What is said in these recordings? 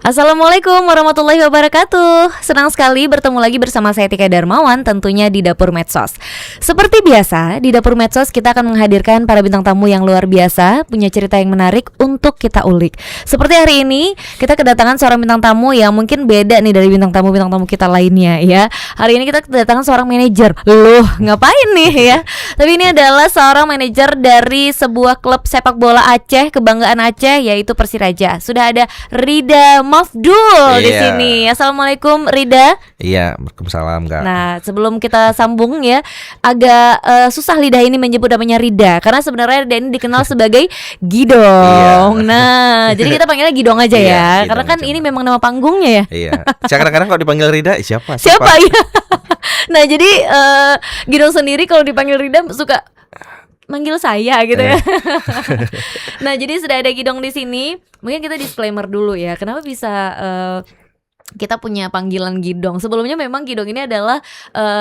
Assalamualaikum warahmatullahi wabarakatuh. Senang sekali bertemu lagi bersama saya Tika Darmawan, tentunya di Dapur Medsos. Seperti biasa, di Dapur Medsos kita akan menghadirkan para bintang tamu yang luar biasa, punya cerita yang menarik untuk kita ulik. Seperti hari ini, kita kedatangan seorang bintang tamu yang mungkin beda nih dari bintang tamu kita lainnya ya. Hari ini kita kedatangan seorang manajer. Loh, ngapain nih ya? Tapi ini adalah seorang manajer dari sebuah klub sepak bola Aceh, kebanggaan Aceh, yaitu Persiraja. Sudah ada Rida Mafdul di sini. Assalamualaikum Rida. Iya, waalaikumsalam Kak. Nah, sebelum kita sambung ya, agak susah lidah ini menyebut namanya Rida karena sebenarnya Rida ini dikenal sebagai Gidong. Nah, jadi kita panggilnya Gidong aja ya, karena kan ini memang nama panggungnya ya. Iya. Saya kadang-kadang kalau dipanggil Rida, siapa ya? Nah, jadi Gidong sendiri kalau dipanggil Rida suka manggil saya gitu ya. Nah, jadi sudah ada Gidong di sini. Mungkin kita disclaimer dulu ya. Kenapa bisa kita punya panggilan Gidong? Sebelumnya memang Gidong ini adalah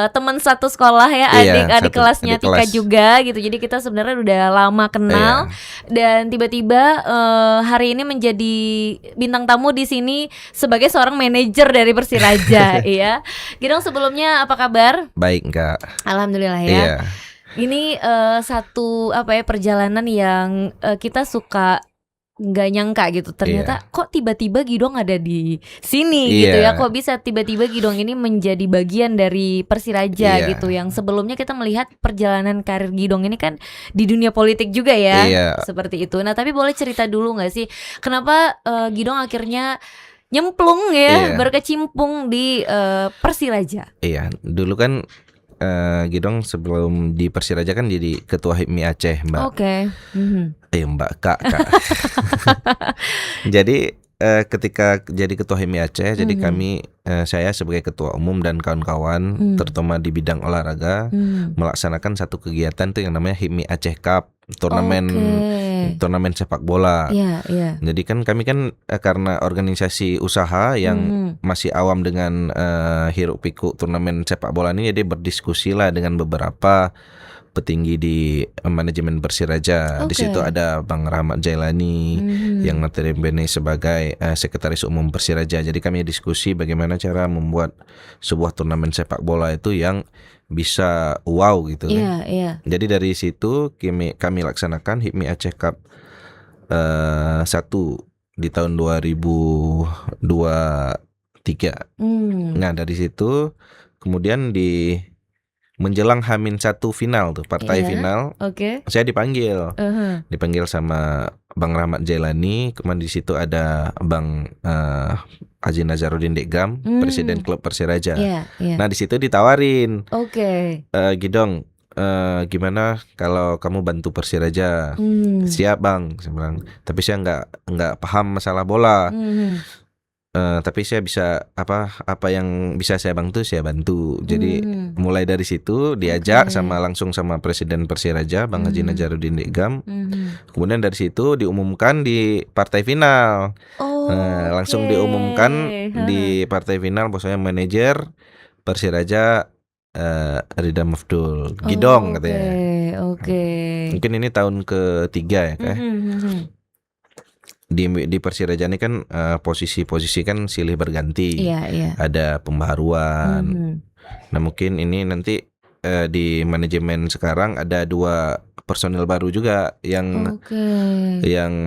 teman satu sekolah ya, adik kelasnya Tika juga gitu. Jadi kita sebenarnya udah lama kenal dan tiba-tiba hari ini menjadi bintang tamu di sini sebagai seorang manajer dari Persiraja. Iya. Gidong, sebelumnya apa kabar? Baik, Kak. Alhamdulillah ya. Iya. Ini satu perjalanan yang kita suka nggak nyangka gitu. Ternyata kok tiba-tiba Gidong ada di sini gitu ya. Kok bisa tiba-tiba Gidong ini menjadi bagian dari Persiraja gitu. Yang sebelumnya kita melihat perjalanan karir Gidong ini kan di dunia politik juga ya. Seperti itu. Nah, tapi boleh cerita dulu nggak sih kenapa Gidong akhirnya nyemplung ya, berkecimpung di Persiraja? Iya, dulu kan Gidong sebelum di Persiraja kan jadi ketua HIPMI Aceh, Mbak. Oke. Mbak Kak. Jadi ketika jadi ketua HIPMI Aceh, jadi kami saya sebagai ketua umum dan kawan-kawan terutama di bidang olahraga melaksanakan satu kegiatan tuh yang namanya HIPMI Aceh Cup, turnamen sepak bola. Jadi kan kami kan karena organisasi usaha yang masih awam dengan hiruk pikuk turnamen sepak bola ini, jadi berdiskusi lah dengan beberapa petinggi di manajemen Persiraja. Di situ ada Bang Rahmat Jailani yang notabene sebagai sekretaris umum Persiraja. Jadi kami diskusi bagaimana cara membuat sebuah turnamen sepak bola itu yang bisa wow gitu kan. Jadi dari situ kami laksanakan HIPMI Aceh Cup 1 di tahun 2023. Nah, dari situ kemudian menjelang H-1 final tuh, partai final. Saya dipanggil. Dipanggil sama Bang Rahmat Jailani. Kemudian di situ ada Bang Haji Nazaruddin Dekgam, presiden klub Persiraja. Nah, di situ ditawarin. Gidong, gimana kalau kamu bantu Persiraja? Siap, Bang, saya bilang. Tapi saya nggak paham masalah bola. Tapi saya bisa apa yang bisa saya bantu saya bantu. Jadi mulai dari situ diajak langsung sama presiden Persiraja Bang Haji Nazaruddin Dekgam. Kemudian dari situ diumumkan di partai final. Langsung diumumkan di partai final bahwasanya manajer Persiraja Rida Mafdul, Gidong katanya. Mungkin ini tahun ketiga ya Kak. Di Persiraja ini kan posisi-posisi kan silih berganti. Ada pembaharuan. Nah, mungkin ini nanti di manajemen sekarang ada 2 personil baru juga yang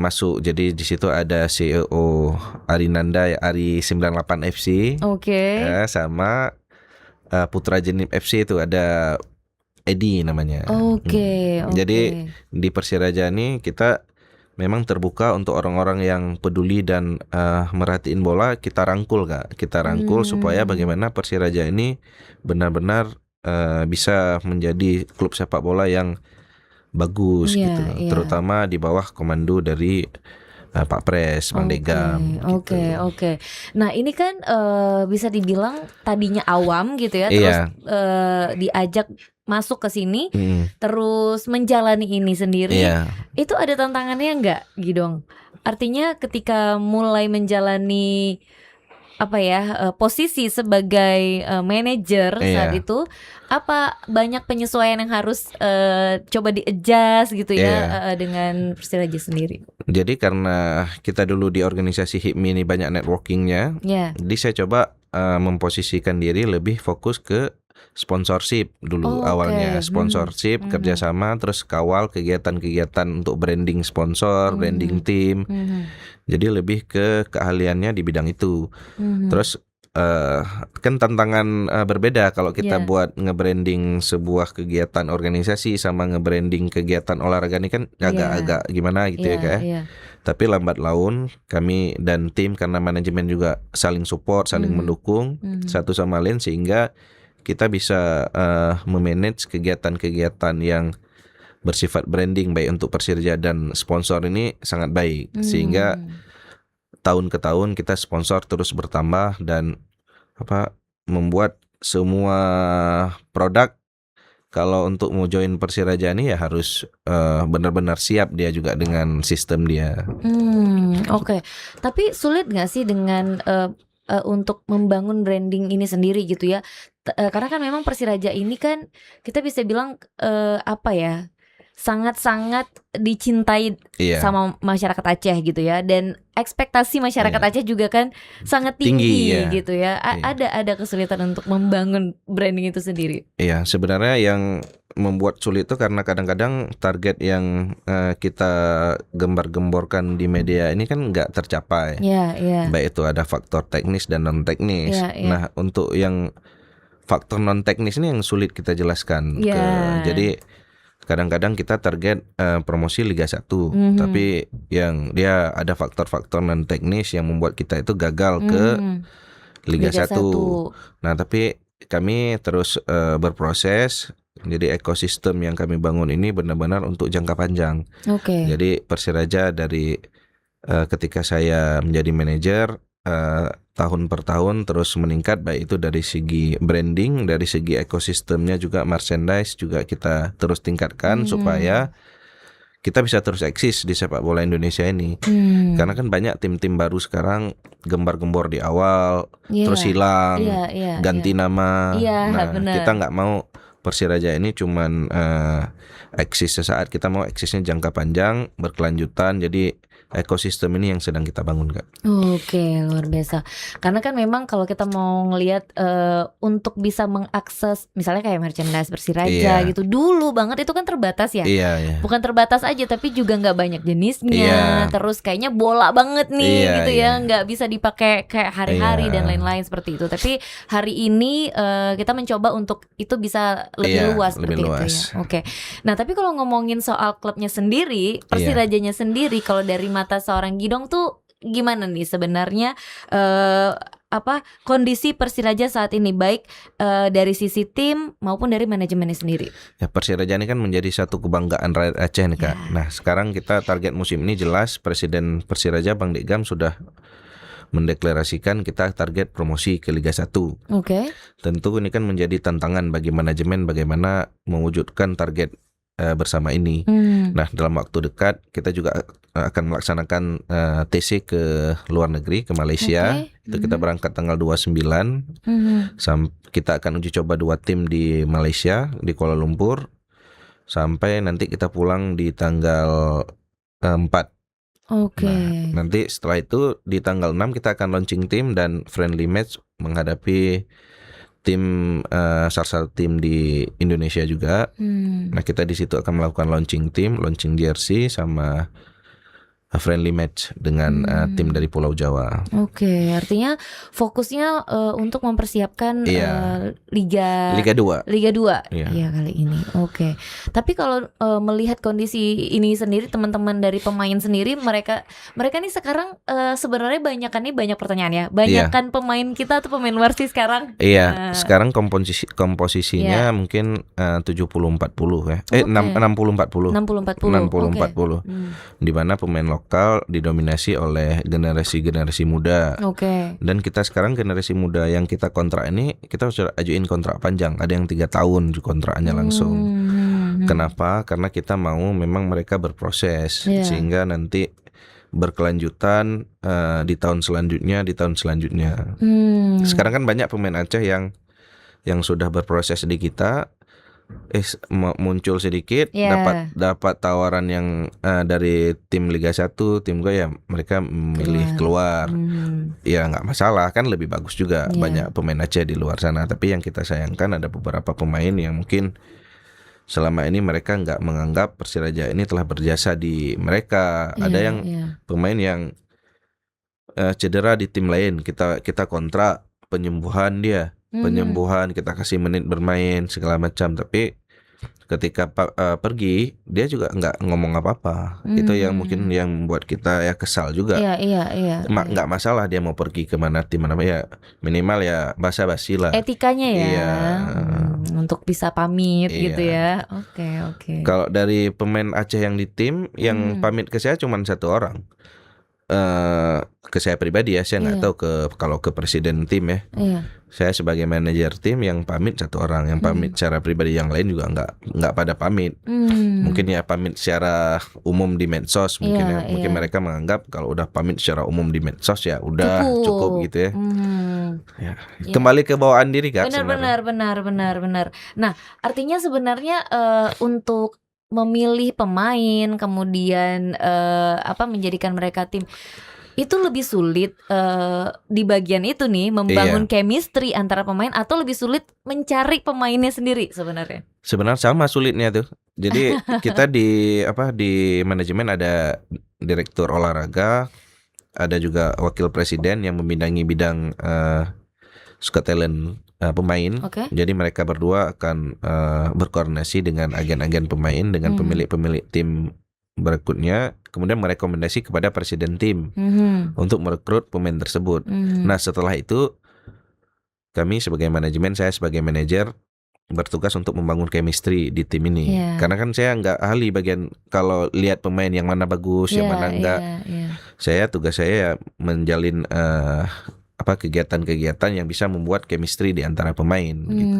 masuk. Jadi di situ ada CEO Ari Nanda ya, Ari 98 FC. Sama Putra Jenip FC itu ada Edi namanya. Jadi di Persiraja ini kita memang terbuka untuk orang-orang yang peduli dan merhatiin bola. Kita rangkul Kak. Kita rangkul supaya bagaimana Persiraja ini benar-benar bisa menjadi klub sepak bola yang bagus gitu. Terutama di bawah komando dari Pak Pres, Bang Dekgam. Nah, ini kan bisa dibilang tadinya awam gitu ya, terus diajak masuk ke sini, terus menjalani ini sendiri. Itu ada tantangannya nggak, Gidong? Artinya ketika mulai menjalani posisi sebagai manajer saat itu, apa banyak penyesuaian yang harus coba di-adjust gitu ya dengan Persiraja sendiri? Jadi karena kita dulu di organisasi HIPMI ini banyak networkingnya, jadi saya coba memposisikan diri lebih fokus ke sponsorship dulu awalnya, sponsorship, kerjasama, terus kawal kegiatan-kegiatan untuk branding sponsor, branding tim. Jadi lebih ke keahliannya di bidang itu. Terus kan tantangan berbeda kalau kita buat nge-branding sebuah kegiatan organisasi sama nge-branding kegiatan olahraga ini kan agak-agak gimana gitu ya Kak. Tapi lambat laun kami dan tim karena manajemen juga saling support, saling mendukung satu sama lain sehingga kita bisa memanage kegiatan-kegiatan yang bersifat branding baik untuk Persiraja dan sponsor ini sangat baik sehingga tahun ke tahun kita sponsor terus bertambah dan membuat semua produk kalau untuk mau join Persiraja ini ya harus benar-benar siap dia juga dengan sistem dia. Oke. Tapi sulit nggak sih dengan untuk membangun branding ini sendiri gitu ya? Karena kan memang Persiraja ini kan kita bisa bilang sangat-sangat dicintai sama masyarakat Aceh gitu ya, dan ekspektasi masyarakat Aceh juga kan sangat tinggi gitu ya. Ada kesulitan untuk membangun branding itu sendiri. Iya, sebenarnya yang membuat sulit itu karena kadang-kadang target yang kita gembar-gemborkan di media ini kan nggak tercapai. Baik itu ada faktor teknis dan non teknis. Nah, untuk yang faktor non teknis ini yang sulit kita jelaskan. Jadi kadang-kadang kita target promosi Liga 1, tapi yang dia ada faktor-faktor non teknis yang membuat kita itu gagal ke Liga 1. Nah, tapi kami terus berproses. Jadi ekosistem yang kami bangun ini benar-benar untuk jangka panjang. Jadi Persiraja dari ketika saya menjadi manajer tahun per tahun terus meningkat, baik itu dari segi branding, dari segi ekosistemnya juga merchandise juga kita terus tingkatkan supaya kita bisa terus eksis di sepak bola Indonesia ini. Karena kan banyak tim-tim baru sekarang gembar-gembor di awal terus hilang, ganti nama. Kita nggak mau Persiraja ini cuman eksis sesaat, kita mau eksisnya jangka panjang, berkelanjutan. Jadi ekosistem ini yang sedang kita bangun, Kak. Oke, luar biasa. Karena kan memang kalau kita mau ngelihat untuk bisa mengakses misalnya kayak merchandise Persiraja gitu, dulu banget itu kan terbatas ya. Bukan terbatas aja, tapi juga nggak banyak jenisnya. Terus kayaknya bola banget nih gitu ya, nggak bisa dipakai kayak hari-hari dan lain-lain seperti itu. Tapi hari ini kita mencoba untuk itu bisa lebih luas seperti itu ya. Oke. Nah, tapi kalau ngomongin soal klubnya sendiri, Persirajanya sendiri, kalau dari mata seorang Gidong tuh gimana nih sebenarnya kondisi Persiraja saat ini, baik dari sisi tim maupun dari manajemennya sendiri? Ya, Persiraja ini kan menjadi satu kebanggaan rakyat Aceh nih, Kak. Nah, sekarang kita target musim ini jelas, Presiden Persiraja Bang Degam sudah mendeklarasikan kita target promosi ke Liga 1. Tentu ini kan menjadi tantangan bagi manajemen bagaimana mewujudkan target bersama ini. Nah, dalam waktu dekat kita juga akan melaksanakan TC ke luar negeri, ke Malaysia. Itu kita berangkat tanggal 29. Kita akan uji coba 2 tim di Malaysia, di Kuala Lumpur. Sampai nanti kita pulang di tanggal 4. Nah, nanti setelah itu di tanggal 6 kita akan launching tim dan friendly match menghadapi tim salah satu tim di Indonesia juga. Nah, kita di situ akan melakukan launching tim, launching jersey sama friendly match dengan tim dari Pulau Jawa. Artinya fokusnya untuk mempersiapkan Liga 2. Iya kali ini. Tapi kalau melihat kondisi ini sendiri, teman-teman dari pemain sendiri, mereka nih sekarang sebenarnya banyak pertanyaan ya. Banyakan pemain kita atau pemain luar sih sekarang? Sekarang komposisinya mungkin 70-40 ya. 60-40. 60-40. Di mana pemain lokal didominasi oleh generasi muda. Dan kita sekarang generasi muda yang kita kontrak ini, kita sudah ajuin kontrak panjang. Ada yang 3 tahun kontraknya langsung. Kenapa? Karena kita mau memang mereka berproses sehingga nanti berkelanjutan di tahun selanjutnya. Sekarang kan banyak pemain Aceh yang sudah berproses di kita, muncul sedikit, dapat tawaran yang dari tim Liga 1, tim gue ya mereka memilih keluar. Ya nggak masalah, kan lebih bagus juga banyak pemain Aceh di luar sana. Tapi yang kita sayangkan ada beberapa pemain yang mungkin selama ini mereka nggak menganggap Persiraja ini telah berjasa di mereka. Ada yang pemain yang cedera di tim lain, kita kontrak penyembuhan dia. Penyembuhan, kita kasih menit bermain segala macam, tapi ketika pergi dia juga nggak ngomong apa-apa. Itu yang mungkin yang membuat kita ya kesal juga. Nggak masalah dia mau pergi kemana, tim mana ya, minimal ya basa-basi lah. Etikanya ya. Untuk bisa pamit gitu ya. Oke. Kalau dari pemain Aceh yang di tim, yang pamit ke saya cuma 1 orang. Ke saya pribadi ya, saya nggak tahu kalau ke presiden tim ya. Saya sebagai manajer tim yang pamit 1 orang, yang pamit secara pribadi, yang lain juga nggak pada pamit. Mungkin ya pamit secara umum di medsos, mungkin mereka menganggap kalau udah pamit secara umum di medsos ya udah cukup gitu ya. Kembali ke bawaan diri Kak. Benar. Nah, artinya sebenarnya untuk memilih pemain, kemudian menjadikan mereka tim, itu lebih sulit di bagian itu nih, membangun chemistry antara pemain, atau lebih sulit mencari pemainnya sendiri sebenarnya? Sebenarnya sama sulitnya tuh. Jadi kita di manajemen ada direktur olahraga, ada juga wakil presiden yang membidangi bidang scout talent pemain. Jadi mereka berdua akan berkoordinasi dengan agen-agen pemain, dengan pemilik-pemilik tim berikutnya, kemudian merekomendasi kepada presiden tim untuk merekrut pemain tersebut. Nah, setelah itu kami sebagai manajemen, saya sebagai manajer bertugas untuk membangun chemistry di tim ini. Karena kan saya nggak ahli bagian kalau lihat pemain yang mana bagus, yang mana enggak. Tugas saya ya menjalin kegiatan-kegiatan yang bisa membuat chemistry di antara pemain gitu.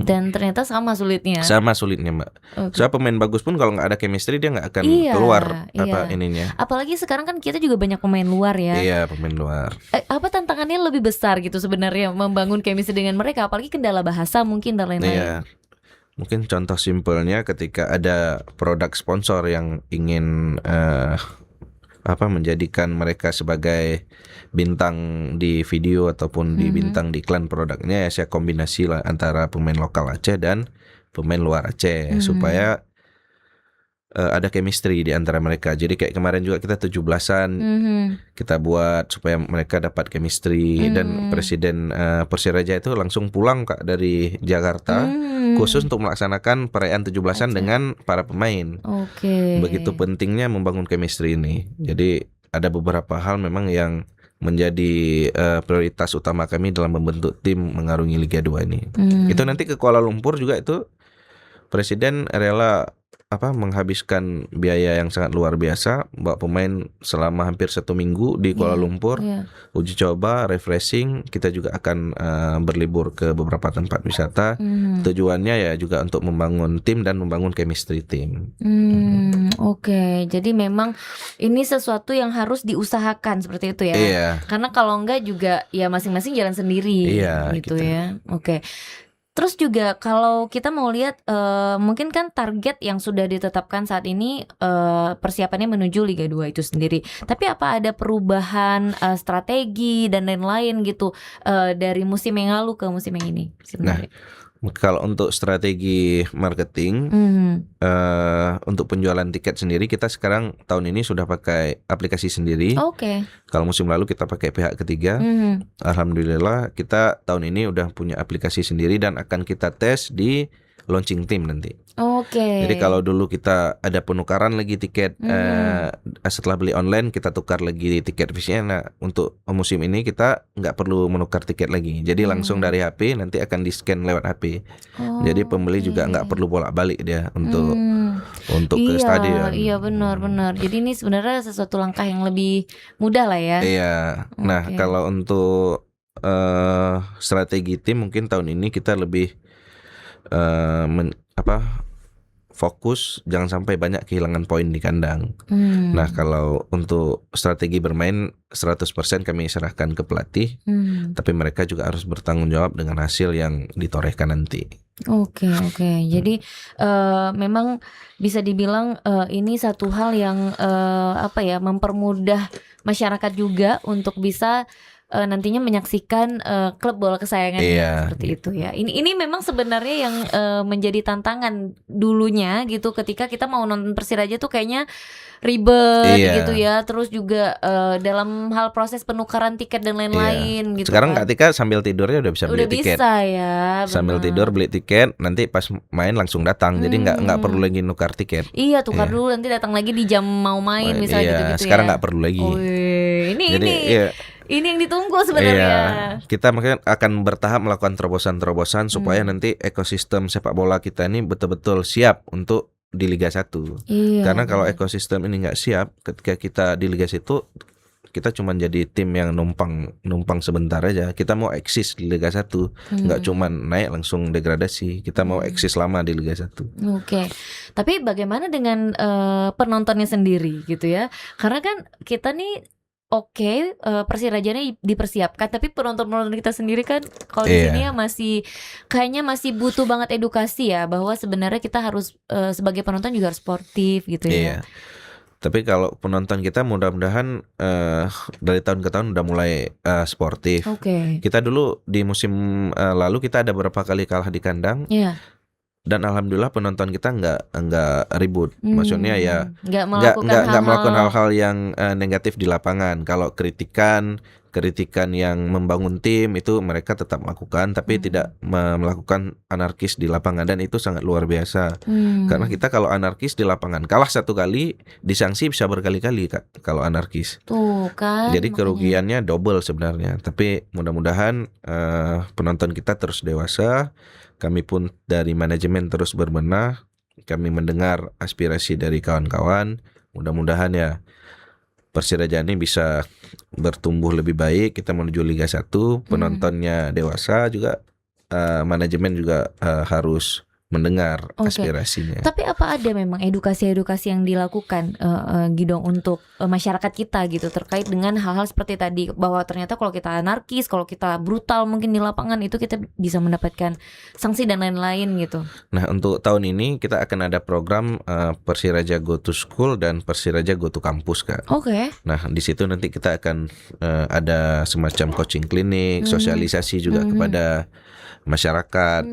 Dan ternyata sama sulitnya. Mbak. Soalnya pemain bagus pun kalau nggak ada chemistry dia nggak akan keluar ininya. Apalagi sekarang kan kita juga banyak pemain luar ya. Iya, pemain luar. Apa tantangannya lebih besar gitu sebenarnya membangun chemistry dengan mereka? Apalagi kendala bahasa mungkin dan lain-lain. Iya. Mungkin contoh simpelnya ketika ada produk sponsor yang ingin menjadikan mereka sebagai bintang di video ataupun di bintang di iklan produknya, ya saya kombinasi lah antara pemain lokal Aceh dan pemain luar Aceh supaya ada chemistry di antara mereka. Jadi kayak kemarin juga kita 17-an kita buat supaya mereka dapat chemistry, dan presiden Persiraja itu langsung pulang Kak dari Jakarta khusus untuk melaksanakan perayaan 17-an dengan para pemain. Begitu pentingnya membangun chemistry ini. Jadi ada beberapa hal memang yang menjadi prioritas utama kami dalam membentuk tim mengarungi Liga 2 ini. Itu nanti ke Kuala Lumpur juga itu presiden rela menghabiskan biaya yang sangat luar biasa, bawa pemain selama hampir 1 minggu di Kuala Lumpur, uji coba, refreshing. Kita juga akan berlibur ke beberapa tempat wisata. Tujuannya ya juga untuk membangun tim dan membangun chemistry tim. Jadi memang ini sesuatu yang harus diusahakan seperti itu ya. Karena kalau enggak juga ya masing-masing jalan sendiri gitu ya. Terus juga kalau kita mau lihat mungkin kan target yang sudah ditetapkan saat ini persiapannya menuju Liga 2 itu sendiri. Tapi apa ada perubahan strategi dan lain-lain gitu dari musim yang lalu ke musim yang ini sebenarnya? Kalau untuk strategi marketing untuk penjualan tiket sendiri, kita sekarang tahun ini sudah pakai aplikasi sendiri. Kalau musim lalu kita pakai pihak ketiga. Alhamdulillah kita tahun ini udah punya aplikasi sendiri dan akan kita tes di launching team nanti. Jadi kalau dulu kita ada penukaran lagi tiket setelah beli online kita tukar lagi tiket fisiknya. Nah, untuk musim ini kita nggak perlu menukar tiket lagi. Jadi langsung dari HP nanti akan di scan lewat HP. Jadi pembeli juga nggak perlu bolak-balik dia untuk ke stadion. Iya benar. Jadi ini sebenarnya sesuatu langkah yang lebih mudah lah ya. Nah kalau untuk strategi tim mungkin tahun ini kita lebih fokus jangan sampai banyak kehilangan poin di kandang. Nah, kalau untuk strategi bermain 100% kami serahkan ke pelatih, tapi mereka juga harus bertanggung jawab dengan hasil yang ditorehkan nanti. Oke. Jadi memang bisa dibilang ini satu hal yang mempermudah masyarakat juga untuk bisa nantinya menyaksikan klub bola kesayangannya seperti itu ya. Ini memang sebenarnya yang menjadi tantangan dulunya gitu, ketika kita mau nonton Persiraja tuh kayaknya ribet gitu ya. Terus juga dalam hal proses penukaran tiket dan lain-lain gitu. Sekarang kan. Kak Tika sambil tidurnya udah bisa beli tiket. Udah bisa ya. Sambil tidur beli tiket, nanti pas main langsung datang. Jadi nggak perlu lagi nukar tiket. Iya, tukar dulu, nanti datang lagi di jam mau main misalnya gitu-gitu. Sekarang nggak perlu lagi. Ini yang ditunggu sebenarnya. Kita makanya akan bertahap melakukan terobosan-terobosan supaya nanti ekosistem sepak bola kita ini betul-betul siap untuk di Liga 1. Karena kalau ekosistem ini nggak siap, ketika kita di Liga 1 kita cuma jadi tim yang numpang sebentar aja. Kita mau eksis di Liga 1, nggak cuma naik langsung degradasi. Kita mau eksis lama di Liga 1. Oke. Tapi bagaimana dengan penontonnya sendiri gitu ya? Karena kan kita nih Persirajanya dipersiapkan, tapi penonton kita sendiri kan kalau di sini ya kayaknya masih butuh banget edukasi ya, bahwa sebenarnya kita harus sebagai penonton juga harus sportif gitu ya. Tapi kalau penonton kita mudah-mudahan dari tahun ke tahun udah mulai sportif. Kita dulu di musim lalu kita ada beberapa kali kalah di kandang. Dan alhamdulillah penonton kita nggak ribut, maksudnya ya nggak melakukan hal-hal yang negatif di lapangan. Kalau kritikan yang membangun tim itu mereka tetap melakukan, tapi tidak melakukan anarkis di lapangan, dan itu sangat luar biasa. Karena kita kalau anarkis di lapangan kalah satu kali, disanksi bisa berkali-kali Kak, kalau anarkis. Tuh kan. Jadi kerugiannya double sebenarnya. Tapi mudah-mudahan penonton kita terus dewasa. Kami pun dari manajemen terus berbenah. Kami mendengar aspirasi dari kawan-kawan. Mudah-mudahan ya Persiraja ini bisa bertumbuh lebih baik. Kita menuju Liga 1. Penontonnya dewasa juga. Manajemen juga harus mendengar aspirasinya. Tapi apa ada memang edukasi-edukasi yang dilakukan Gidong untuk masyarakat kita gitu, terkait dengan hal-hal seperti tadi, bahwa ternyata kalau kita anarkis, kalau kita brutal mungkin di lapangan itu kita bisa mendapatkan sanksi dan lain-lain gitu. Nah, untuk tahun ini kita akan ada program Persiraja Go to School dan Persiraja Go to Campus Kak. Nah, di situ nanti kita akan ada semacam coaching klinik, sosialisasi juga kepada masyarakat.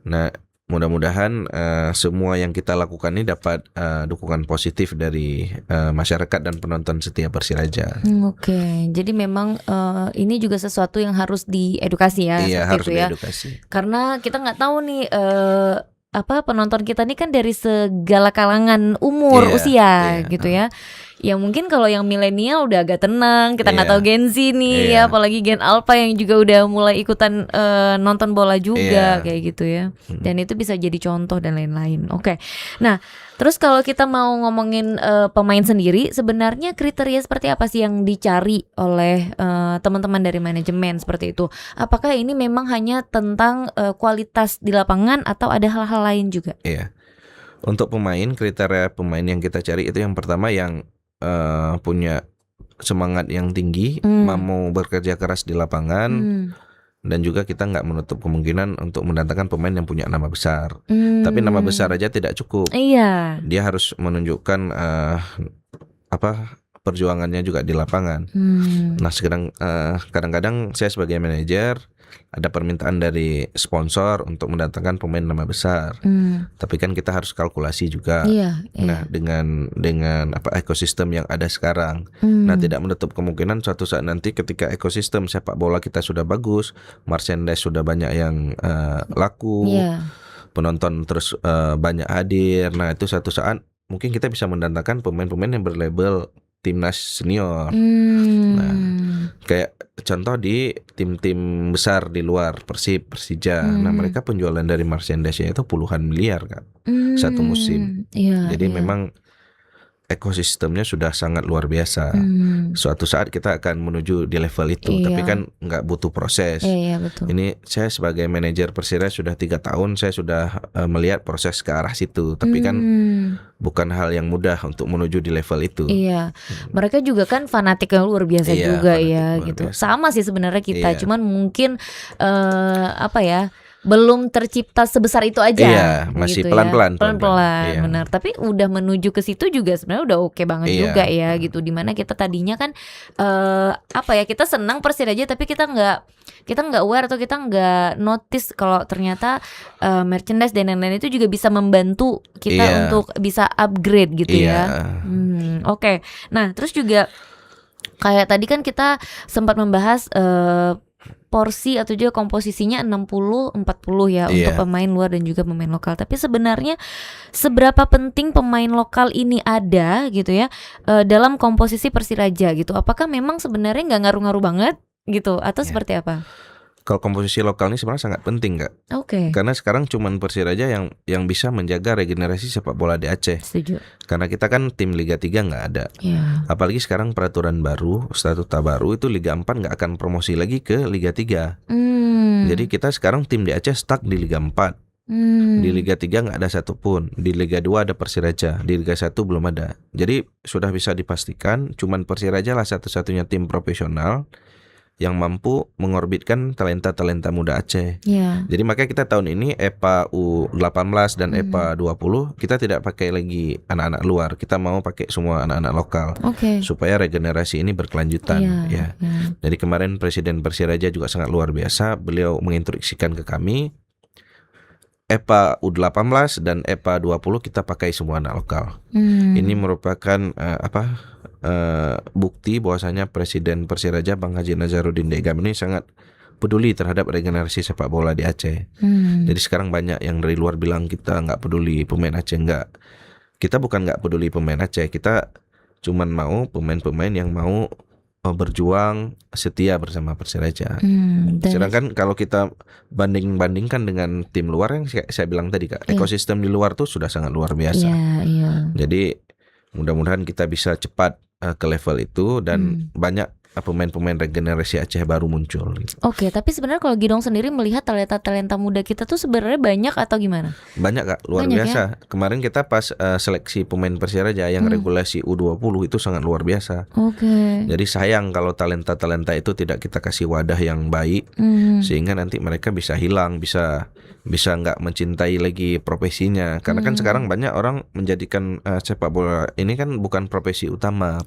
Nah, mudah-mudahan semua yang kita lakukan ini dapat dukungan positif dari masyarakat dan penonton setia Persiraja. Jadi memang ini juga sesuatu yang harus diedukasi ya. Iya, harus diedukasi. Karena kita nggak tahu nih penonton kita nih kan dari segala kalangan umur, usia gitu ya. Ya mungkin kalau yang milenial udah agak tenang, kita nggak tahu Gen Z nih ya, apalagi Gen Alpha yang juga udah mulai ikutan nonton bola juga kayak gitu ya. Dan itu bisa jadi contoh dan lain-lain. Nah, terus kalau kita mau ngomongin pemain sendiri, sebenarnya kriteria seperti apa sih yang dicari oleh teman-teman dari manajemen seperti itu? Apakah ini memang hanya tentang kualitas di lapangan atau ada hal-hal lain juga? Untuk pemain, kriteria pemain yang kita cari itu yang pertama yang punya semangat yang tinggi, mau bekerja keras di lapangan, dan juga kita nggak menutup kemungkinan untuk mendatangkan pemain yang punya nama besar. Tapi nama besar aja tidak cukup. Dia harus menunjukkan perjuangannya juga di lapangan. Nah, sekarang kadang-kadang saya sebagai manajer ada permintaan dari sponsor untuk mendatangkan pemain nama besar. Tapi kan kita harus kalkulasi juga. Nah, dengan ekosistem yang ada sekarang. Nah, tidak menutup kemungkinan suatu saat nanti ketika ekosistem sepak bola kita sudah bagus, merchandise sudah banyak yang laku, penonton terus banyak hadir. Nah, itu suatu saat mungkin kita bisa mendatangkan pemain-pemain yang berlabel timnas senior. Nah, kayak contoh di tim-tim besar di luar, Persib, Persija. Nah, mereka penjualan dari merchandise-nya itu puluhan miliar Kak, satu musim. Jadi memang ekosistemnya sudah sangat luar biasa. Suatu saat kita akan menuju di level itu, tapi kan nggak butuh proses. Betul. Ini saya sebagai manajer Persira sudah 3 tahun, saya sudah melihat proses ke arah situ, tapi kan bukan hal yang mudah untuk menuju di level itu. Mereka juga kan fanatik yang luar biasa juga ya gitu. Biasa. Sama sih sebenarnya kita, cuman mungkin belum tercipta sebesar itu aja. Masih gitu pelan-pelan. Pelan-pelan, benar. Tapi udah menuju ke situ juga sebenarnya udah oke banget juga ya gitu. Dimana kita tadinya kan kita senang Persiraja, tapi kita nggak aware atau kita nggak notice kalau ternyata merchandise dan lain-lain itu juga bisa membantu kita untuk bisa upgrade gitu ya. Oke. Nah terus juga kayak tadi kan kita sempat membahas porsi atau juga komposisinya 60-40 ya untuk pemain luar dan juga pemain lokal. Tapi sebenarnya seberapa penting pemain lokal ini ada gitu ya dalam komposisi Persiraja gitu? Apakah memang sebenarnya nggak ngaruh-ngaruh banget gitu atau seperti apa? Kalau komposisi lokal ini sebenarnya sangat penting, Kak. Karena sekarang cuman Persiraja yang bisa menjaga regenerasi sepak bola di Aceh. Setuju. Karena kita kan tim Liga 3 nggak ada. Apalagi sekarang peraturan baru, statuta baru itu Liga 4 nggak akan promosi lagi ke Liga 3. Jadi kita sekarang tim di Aceh stuck di Liga 4. Di Liga 3 nggak ada satupun. Di Liga 2 ada Persiraja. Di Liga 1 belum ada. Jadi sudah bisa dipastikan cuman Persiraja lah satu-satunya tim profesional yang mampu mengorbitkan talenta-talenta muda Aceh. Jadi makanya kita tahun ini EPA U18 dan EPA 20 kita tidak pakai lagi anak-anak luar. Kita mau pakai semua anak-anak lokal supaya regenerasi ini berkelanjutan. Jadi kemarin Presiden Persiraja juga sangat luar biasa. Beliau menginstruksikan ke kami EPA U18 dan EPA 20 kita pakai semua anak lokal. Ini merupakan bukti bahwasanya Presiden Persiraja Bang Haji Nazaruddin Degam ini sangat peduli terhadap regenerasi sepak bola di Aceh. Jadi sekarang banyak yang dari luar bilang kita nggak peduli pemain Aceh. Kita bukan nggak peduli pemain Aceh, kita cuman mau pemain-pemain yang mau berjuang setia bersama Persiraja. Sedangkan kalau kita bandingkan dengan tim luar yang saya bilang tadi, Kak, ekosistem di luar tuh sudah sangat luar biasa. Jadi mudah-mudahan kita bisa cepat ke level itu dan banyak pemain-pemain regenerasi Aceh baru muncul gitu. Tapi sebenarnya kalau Gidong sendiri melihat talenta-talenta muda kita tuh sebenarnya banyak atau gimana? Banyak, Kak, luar biasa. Kemarin kita pas seleksi pemain Persiraja yang regulasi U20 itu sangat luar biasa. Jadi sayang kalau talenta-talenta itu tidak kita kasih wadah yang baik sehingga nanti mereka bisa hilang, bisa nggak mencintai lagi profesinya. Karena kan sekarang banyak orang menjadikan sepak bola ini kan bukan profesi utama,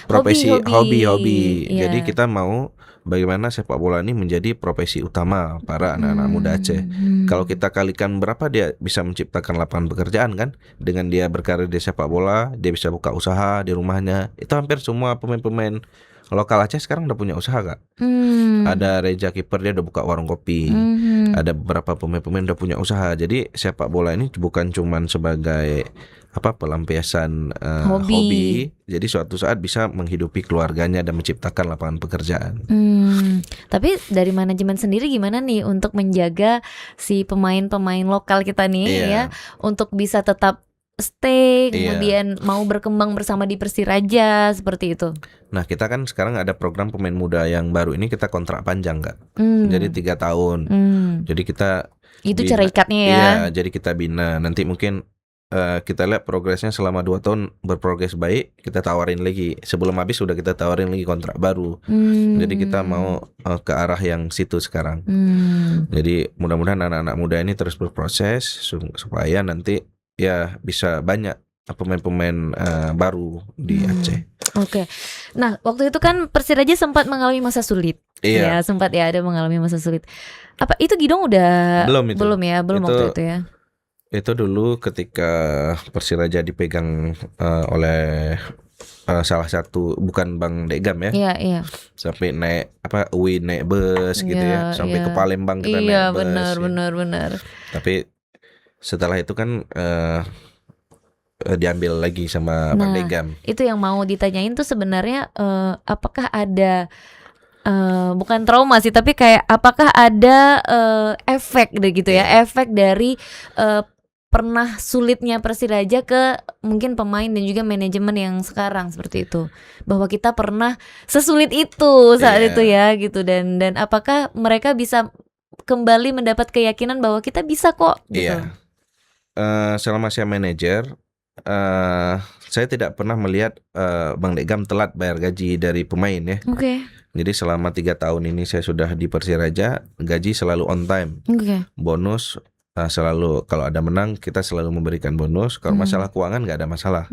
profesi hobi. Jadi kita mau bagaimana sepak bola ini menjadi profesi utama para anak-anak muda Aceh. Kalau kita kalikan berapa dia bisa menciptakan lapangan pekerjaan kan, dengan dia berkarir di sepak bola, dia bisa buka usaha di rumahnya. Itu hampir semua pemain-pemain lokal Aceh sekarang udah punya usaha, Kak. Ada Reja Kiper, dia udah buka warung kopi. Ada beberapa pemain-pemain udah punya usaha. Jadi sepak bola ini bukan cuman sebagai pelampiasan hobi. Jadi suatu saat bisa menghidupi keluarganya dan menciptakan lapangan pekerjaan. Tapi dari manajemen sendiri gimana nih untuk menjaga si pemain-pemain lokal kita nih ya untuk bisa tetap stay, kemudian mau berkembang bersama di Persiraja seperti itu. Nah, kita kan sekarang ada program pemain muda yang baru ini kita kontrak panjang, Kak. Jadi 3 tahun. Jadi kita itu cara ikatnya ya. Jadi kita bina. Nanti mungkin kita lihat progresnya selama 2 tahun berprogres baik, kita tawarin lagi. Sebelum habis sudah kita tawarin lagi kontrak baru. Jadi kita mau ke arah yang situ sekarang. Jadi mudah-mudahan anak-anak muda ini terus berproses supaya nanti ya bisa banyak pemain-pemain baru di Aceh. Nah waktu itu kan Persiraja sempat mengalami masa sulit. Ya sempat ya ada mengalami masa sulit. Apa itu Gidong udah belum waktu itu ya? Itu dulu ketika Persiraja dipegang oleh salah satu, bukan Bang Degam ya. Sampai naik naik bus gitu ya. Sampai ke Palembang kita naik bus. Benar. Tapi setelah itu kan diambil lagi sama Bang Degam. Itu yang mau ditanyain tuh sebenarnya apakah ada bukan trauma sih, tapi kayak apakah ada efek gitu ya, efek dari pernah sulitnya Persiraja ke mungkin pemain dan juga manajemen yang sekarang seperti itu, bahwa kita pernah sesulit itu saat itu ya gitu, dan apakah mereka bisa kembali mendapat keyakinan bahwa kita bisa kok gitu. Selama saya manajer, saya tidak pernah melihat Bang Dekgam telat bayar gaji dari pemain ya. Jadi selama 3 tahun ini saya sudah di Persiraja, gaji selalu on time. Bonus selalu, kalau ada menang kita selalu memberikan bonus. Kalau masalah keuangan nggak ada masalah.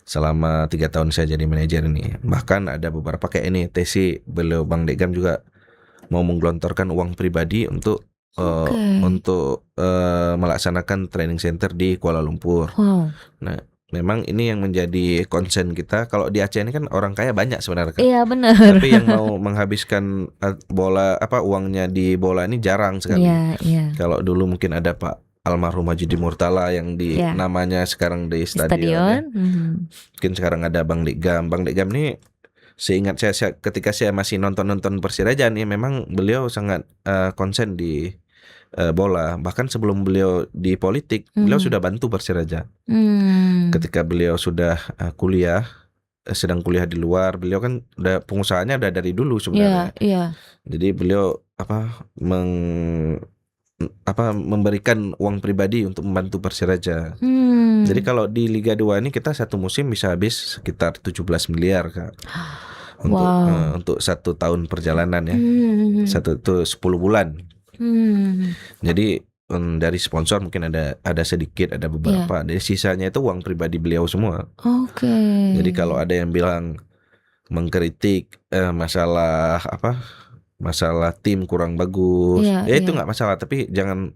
Selama 3 tahun saya jadi manajer ini, bahkan ada beberapa kayak ini TC, beliau Bang Dekgam juga mau menggelontorkan uang pribadi untuk melaksanakan training center di Kuala Lumpur. Nah, memang ini yang menjadi concern kita. Kalau di Aceh ini kan orang kaya banyak sebenarnya. Iya benar. Tapi yang mau menghabiskan uangnya di bola ini jarang sekali. Kalau dulu mungkin ada Pak almarhum Haji Murtala yang namanya sekarang di stadion. Mungkin sekarang ada Bang Dekgam. Bang Dekgam ini seingat saya ketika saya masih nonton Persiraja nih, memang beliau sangat konsen di bola. Bahkan sebelum beliau di politik, beliau sudah bantu Persiraja. Ketika beliau sudah sedang kuliah di luar, beliau kan udah pengusahanya udah dari dulu sebenarnya. Jadi beliau memberikan uang pribadi untuk membantu Persiraja. Jadi kalau di Liga 2 ini kita satu musim bisa habis sekitar 17 miliar Kak. Untuk 1 tahun perjalanan ya. Satu itu 10 bulan. Jadi dari sponsor mungkin ada sedikit, ada beberapa. Dari sisanya itu uang pribadi beliau semua. Jadi kalau ada yang bilang mengkritik masalah tim kurang bagus, itu nggak masalah. Tapi jangan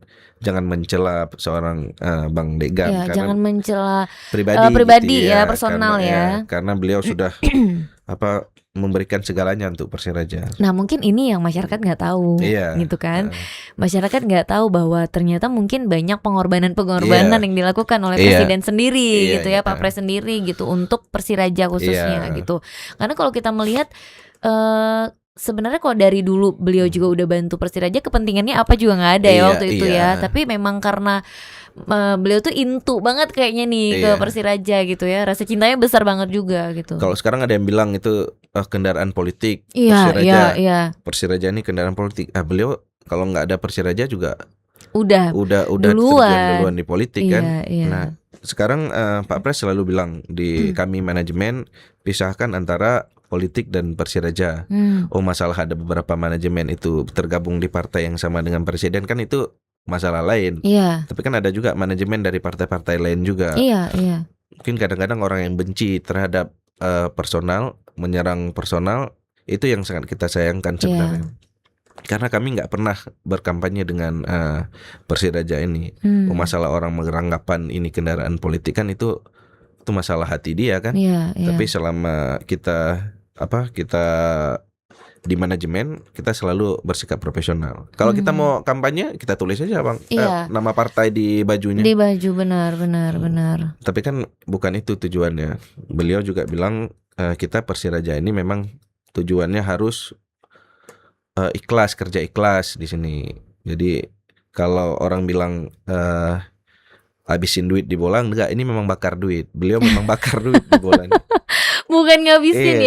mencela seorang Bang Dekgam, jangan mencela pribadi gitu ya, personal karena beliau sudah memberikan segalanya untuk Persiraja. Nah mungkin ini yang masyarakat nggak tahu, gitu kan? Masyarakat nggak tahu bahwa ternyata mungkin banyak pengorbanan yang dilakukan oleh presiden sendiri, gitu ya, Pak Pres sendiri gitu untuk Persiraja khususnya gitu. Karena kalau kita melihat sebenarnya kalau dari dulu beliau juga udah bantu Persiraja, kepentingannya apa juga nggak ada ya waktu itu ya. Tapi memang karena beliau tuh into banget kayaknya nih ke Persiraja gitu ya, rasa cintanya besar banget juga gitu. Kalau sekarang ada yang bilang itu kendaraan politik. Persiraja ini kendaraan politik. Beliau kalau nggak ada Persiraja juga udah duluan di politik kan. Nah sekarang Pak Pres selalu bilang di kami manajemen, pisahkan antara politik dan Persiraja. Masalah ada beberapa manajemen itu tergabung di partai yang sama dengan presiden kan itu masalah lain. Tapi kan ada juga manajemen dari partai-partai lain juga. Mungkin kadang-kadang orang yang benci terhadap personal, menyerang personal, itu yang sangat kita sayangkan sebenarnya. Karena kami nggak pernah berkampanye dengan Persiraja ini. Masalah orang beranggapan ini kendaraan politik kan itu masalah hati dia kan. Tapi selama kita di manajemen, kita selalu bersikap profesional. Kalau kita mau kampanye, kita tulis aja Bang nama partai di bajunya. Di baju, benar. Tapi kan bukan itu tujuannya. Beliau juga bilang kita Persiraja ini memang tujuannya harus ikhlas, kerja ikhlas di sini. Jadi kalau orang bilang habisin duit di bola, enggak, ini memang bakar duit. Beliau memang bakar duit di bola ini. Bukan ngabisin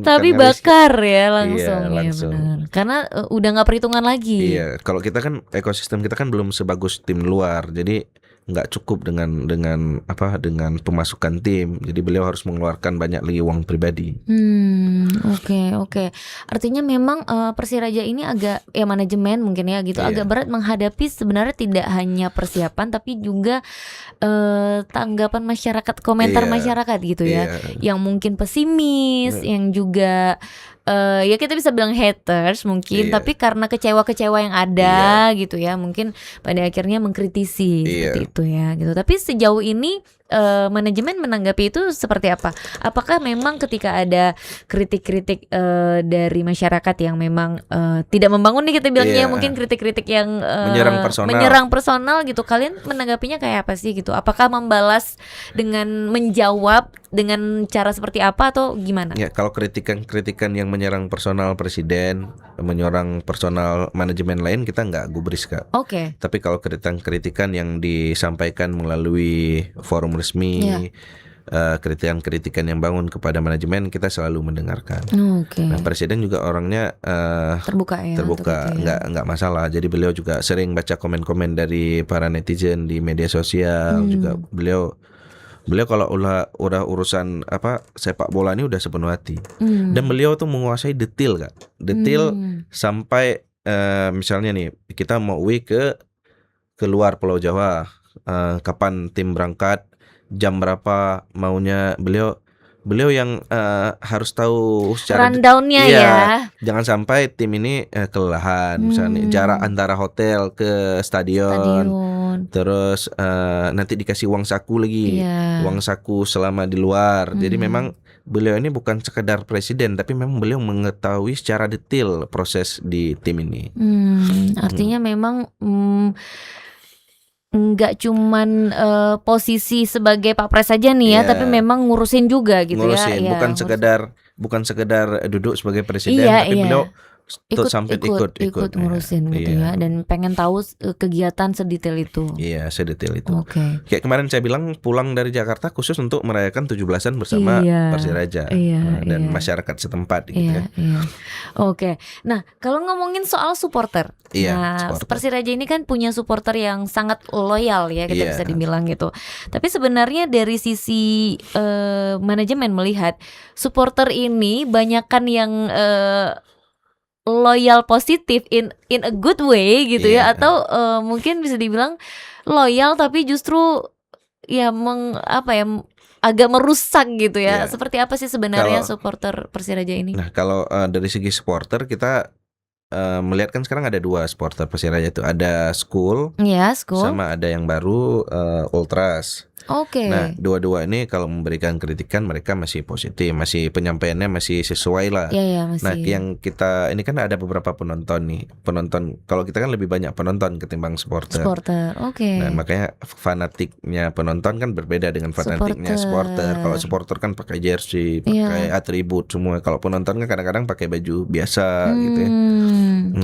tapi bakar ya langsung. Benar. Karena udah nggak perhitungan lagi. Kalau kita kan ekosistem kita kan belum sebagus tim luar, jadi nggak cukup dengan pemasukan tim. Jadi beliau harus mengeluarkan banyak lagi uang pribadi. Oke. Artinya memang Persiraja ini agak manajemen mungkin ya gitu, agak berat menghadapi sebenarnya tidak hanya persiapan tapi juga tanggapan masyarakat, komentar masyarakat gitu ya, yang mungkin pesimis, yang juga ya kita bisa bilang haters mungkin, tapi karena kecewa yang ada gitu ya, mungkin pada akhirnya mengkritisi seperti itu ya gitu. Tapi sejauh ini manajemen menanggapi itu seperti apa? Apakah memang ketika ada kritik-kritik dari masyarakat yang memang tidak membangun nih kita bilangnya, mungkin kritik-kritik yang menyerang personal gitu, kalian menanggapinya kayak apa sih gitu? Apakah membalas dengan menjawab dengan cara seperti apa atau gimana? Ya, kalau kritikan yang menyerang personal presiden, menyerang personal manajemen lain, kita nggak gubris, Kak. Oke. Tapi kalau kritikan yang disampaikan melalui forum resmi, kritikan yang bangun kepada manajemen, kita selalu mendengarkan. Nah, presiden juga orangnya terbuka, nggak masalah. Jadi beliau juga sering baca komen-komen dari para netizen di media sosial. Juga beliau kalau udah urusan sepak bola ini udah sepenuh hati. Dan beliau tuh menguasai detail, Kak. Detail sampai misalnya nih kita mau ke luar Pulau Jawa, kapan tim berangkat, jam berapa maunya, beliau yang harus tahu secara rundown-nya ya. Jangan sampai tim ini kelelahan, misalnya jarak antara hotel ke stadion. Terus nanti dikasih uang saku lagi, uang saku selama di luar. Jadi memang beliau ini bukan sekedar presiden, tapi memang beliau mengetahui secara detail proses di tim ini. Artinya memang nggak cuman posisi sebagai Pak Pres saja nih ya, tapi memang ngurusin juga gitu ya. Bukan sekedar duduk sebagai presiden, tapi beliau ikut ngurusin gitu ya, dan pengen tahu kegiatan sedetail itu. Iya, sedetail itu. Kayak kemarin saya bilang pulang dari Jakarta khusus untuk merayakan 17-an bersama Persiraja dan masyarakat setempat gitu ya. Oke. Nah, kalau ngomongin soal supporter. Persiraja ini kan punya supporter yang sangat loyal ya, kita bisa dibilang gitu. Tapi sebenarnya dari sisi manajemen melihat supporter ini banyakan yang loyal positif in a good way gitu ya, atau mungkin bisa dibilang loyal tapi justru ya agak merusak gitu ya. Seperti apa sih sebenarnya supporter Persiraja ini? Nah, kalau dari segi supporter kita melihat kan sekarang ada 2 supporter Persiraja itu, ada school, sama ada yang baru ultras. Nah, dua-dua ini kalau memberikan kritikan mereka masih positif, masih penyampaiannya masih sesuai lah. Masih. Nah, yang kita ini kan ada beberapa penonton nih. Kalau kita kan lebih banyak penonton ketimbang supporter. Nah, makanya fanatiknya penonton kan berbeda dengan fanatiknya supporter. Kalau supporter kan pakai jersey, pakai atribut semua. Kalau penonton kan kadang-kadang pakai baju biasa gitu ya.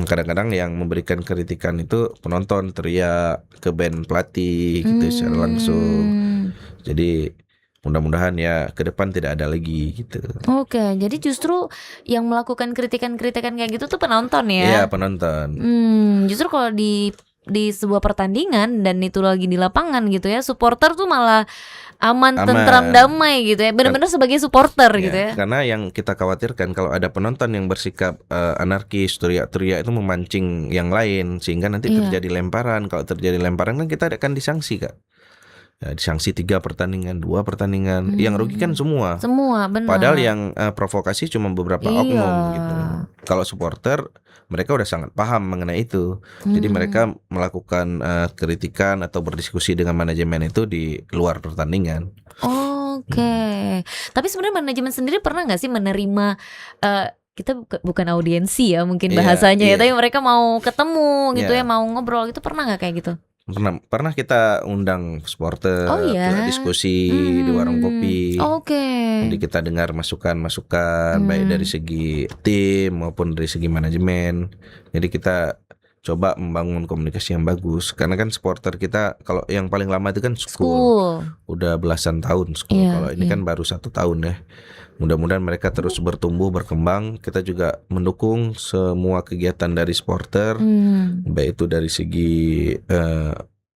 Kadang-kadang yang memberikan kritikan itu penonton teriak ke band pelatih gitu secara langsung. Jadi mudah-mudahan ya ke depan tidak ada lagi gitu. Jadi justru yang melakukan kritikan-kritikan kayak gitu tuh penonton ya? Iya, penonton. Justru kalau di sebuah pertandingan dan itu lagi di lapangan gitu ya, supporter tuh malah aman, tentram, damai gitu ya, benar-benar sebagai supporter gitu ya. Karena yang kita khawatirkan kalau ada penonton yang bersikap anarkis, teriak-teriak itu memancing yang lain sehingga nanti terjadi lemparan. Kalau terjadi lemparan kan kita akan disanksi, Kak. Disanksi 3 pertandingan, 2 pertandingan, yang rugi kan semua, benar. Padahal yang provokasi cuma beberapa oknum gitu. Kalau supporter mereka udah sangat paham mengenai itu, jadi mereka melakukan kritikan atau berdiskusi dengan manajemen itu di luar pertandingan. Tapi sebenarnya manajemen sendiri pernah nggak sih menerima kita bukan audiensi ya mungkin bahasanya ya, tapi mereka mau ketemu gitu ya, mau ngobrol gitu, pernah nggak kayak gitu? Pernah kita undang supporter, kita diskusi di warung kopi. Jadi kita dengar masukan-masukan baik dari segi tim maupun dari segi manajemen. Jadi kita coba membangun komunikasi yang bagus. Karena kan supporter kita kalau yang paling lama itu kan school. Udah belasan tahun school. Kalau ini kan baru 1 tahun ya. Mudah-mudahan mereka terus bertumbuh, berkembang. Kita juga mendukung semua kegiatan dari supporter, baik itu dari segi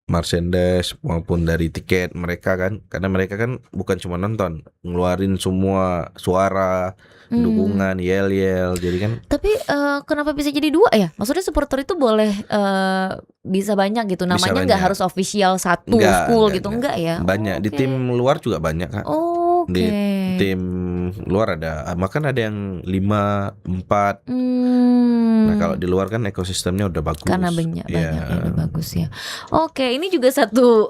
merchandise maupun dari tiket mereka kan. Karena mereka kan bukan cuma nonton, ngeluarin semua suara, dukungan, yel-yel. Jadi kan. Tapi kenapa bisa jadi 2 ya? Maksudnya supporter itu boleh bisa banyak gitu. Namanya nggak harus official satu school gitu, enggak ya? Banyak di tim luar juga banyak, Kak. Di tim luar ada, bahkan ada yang 5, 4. Nah kalau di luar kan ekosistemnya udah bagus. Karena banyak ya udah bagus ya. Oke, ini juga satu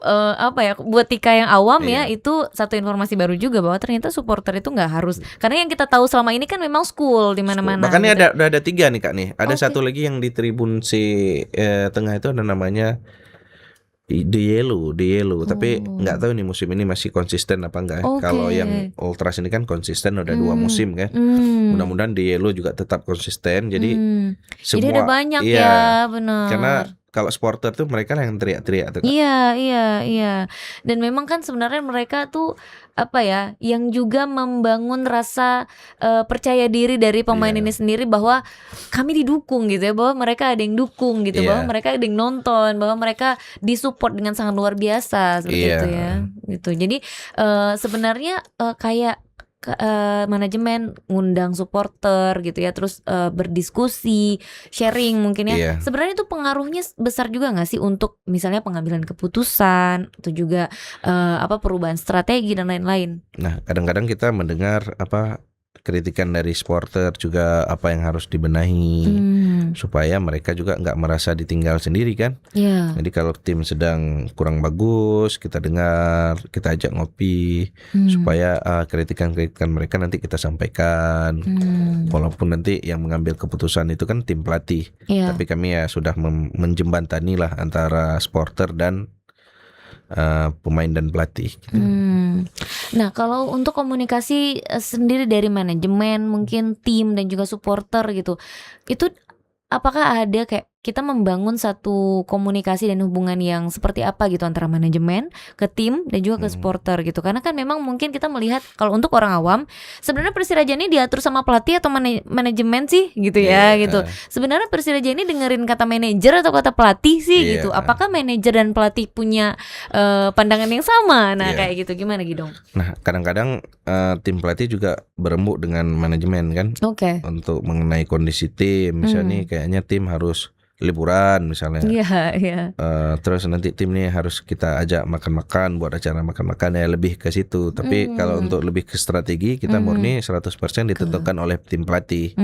buat Tika yang awam ya, itu satu informasi baru juga bahwa ternyata supporter itu nggak harus. Karena yang kita tahu selama ini kan memang school di mana-mana. Bahkan ini udah ada 3 nih Kak nih. Ada satu lagi yang di tribun tengah itu ada namanya The Yellow, tapi nggak tahu nih musim ini masih konsisten apa enggak. Kalau yang Ultras ini kan konsisten udah 2 musim kan. Mudah-mudahan The Yellow juga tetap konsisten. Jadi semua. Jadi ada banyak ya, benar. Karena kalau supporter tuh mereka yang teriak-teriak tuh. Iya. Dan memang kan sebenarnya mereka tuh yang juga membangun rasa percaya diri dari pemain ini sendiri bahwa kami didukung gitu ya, bahwa mereka ada yang dukung gitu, bahwa mereka ada yang nonton, bahwa mereka disupport dengan sangat luar biasa seperti itu ya. Gitu. Jadi sebenarnya kayak manajemen ngundang supporter gitu ya, terus berdiskusi, sharing mungkin ya. Sebenarnya itu pengaruhnya besar juga nggak sih untuk misalnya pengambilan keputusan atau juga perubahan strategi dan lain-lain. Nah kadang-kadang kita mendengar kritikan dari supporter juga apa yang harus dibenahi supaya mereka juga nggak merasa ditinggal sendiri kan. Jadi kalau tim sedang kurang bagus, kita dengar, kita ajak ngopi supaya kritikan-kritikan mereka nanti kita sampaikan. Walaupun nanti yang mengambil keputusan itu kan tim pelatih, tapi kami ya sudah menjembatani lah antara supporter dan pemain dan pelatih gitu. Nah kalau untuk komunikasi sendiri dari manajemen, mungkin tim dan juga supporter gitu, itu apakah ada kayak kita membangun satu komunikasi dan hubungan yang seperti apa gitu antara manajemen ke tim dan juga ke supporter gitu? Karena kan memang mungkin kita melihat kalau untuk orang awam sebenarnya Persiraja ini diatur sama pelatih atau manajemen sih gitu ya gitu. Sebenarnya Persiraja ini dengerin kata manajer atau kata pelatih sih gitu. Apakah manajer dan pelatih punya pandangan yang sama? Nah kayak gitu gimana Gidong? Nah kadang-kadang tim pelatih juga berembuk dengan manajemen kan. Untuk mengenai kondisi tim, misalnya kayaknya tim harus liburan misalnya. Terus nanti tim ini harus kita ajak makan-makan, buat acara makan-makan ya, lebih ke situ. Tapi kalau untuk lebih ke strategi kita murni 100% ditentukan oleh tim pelatih.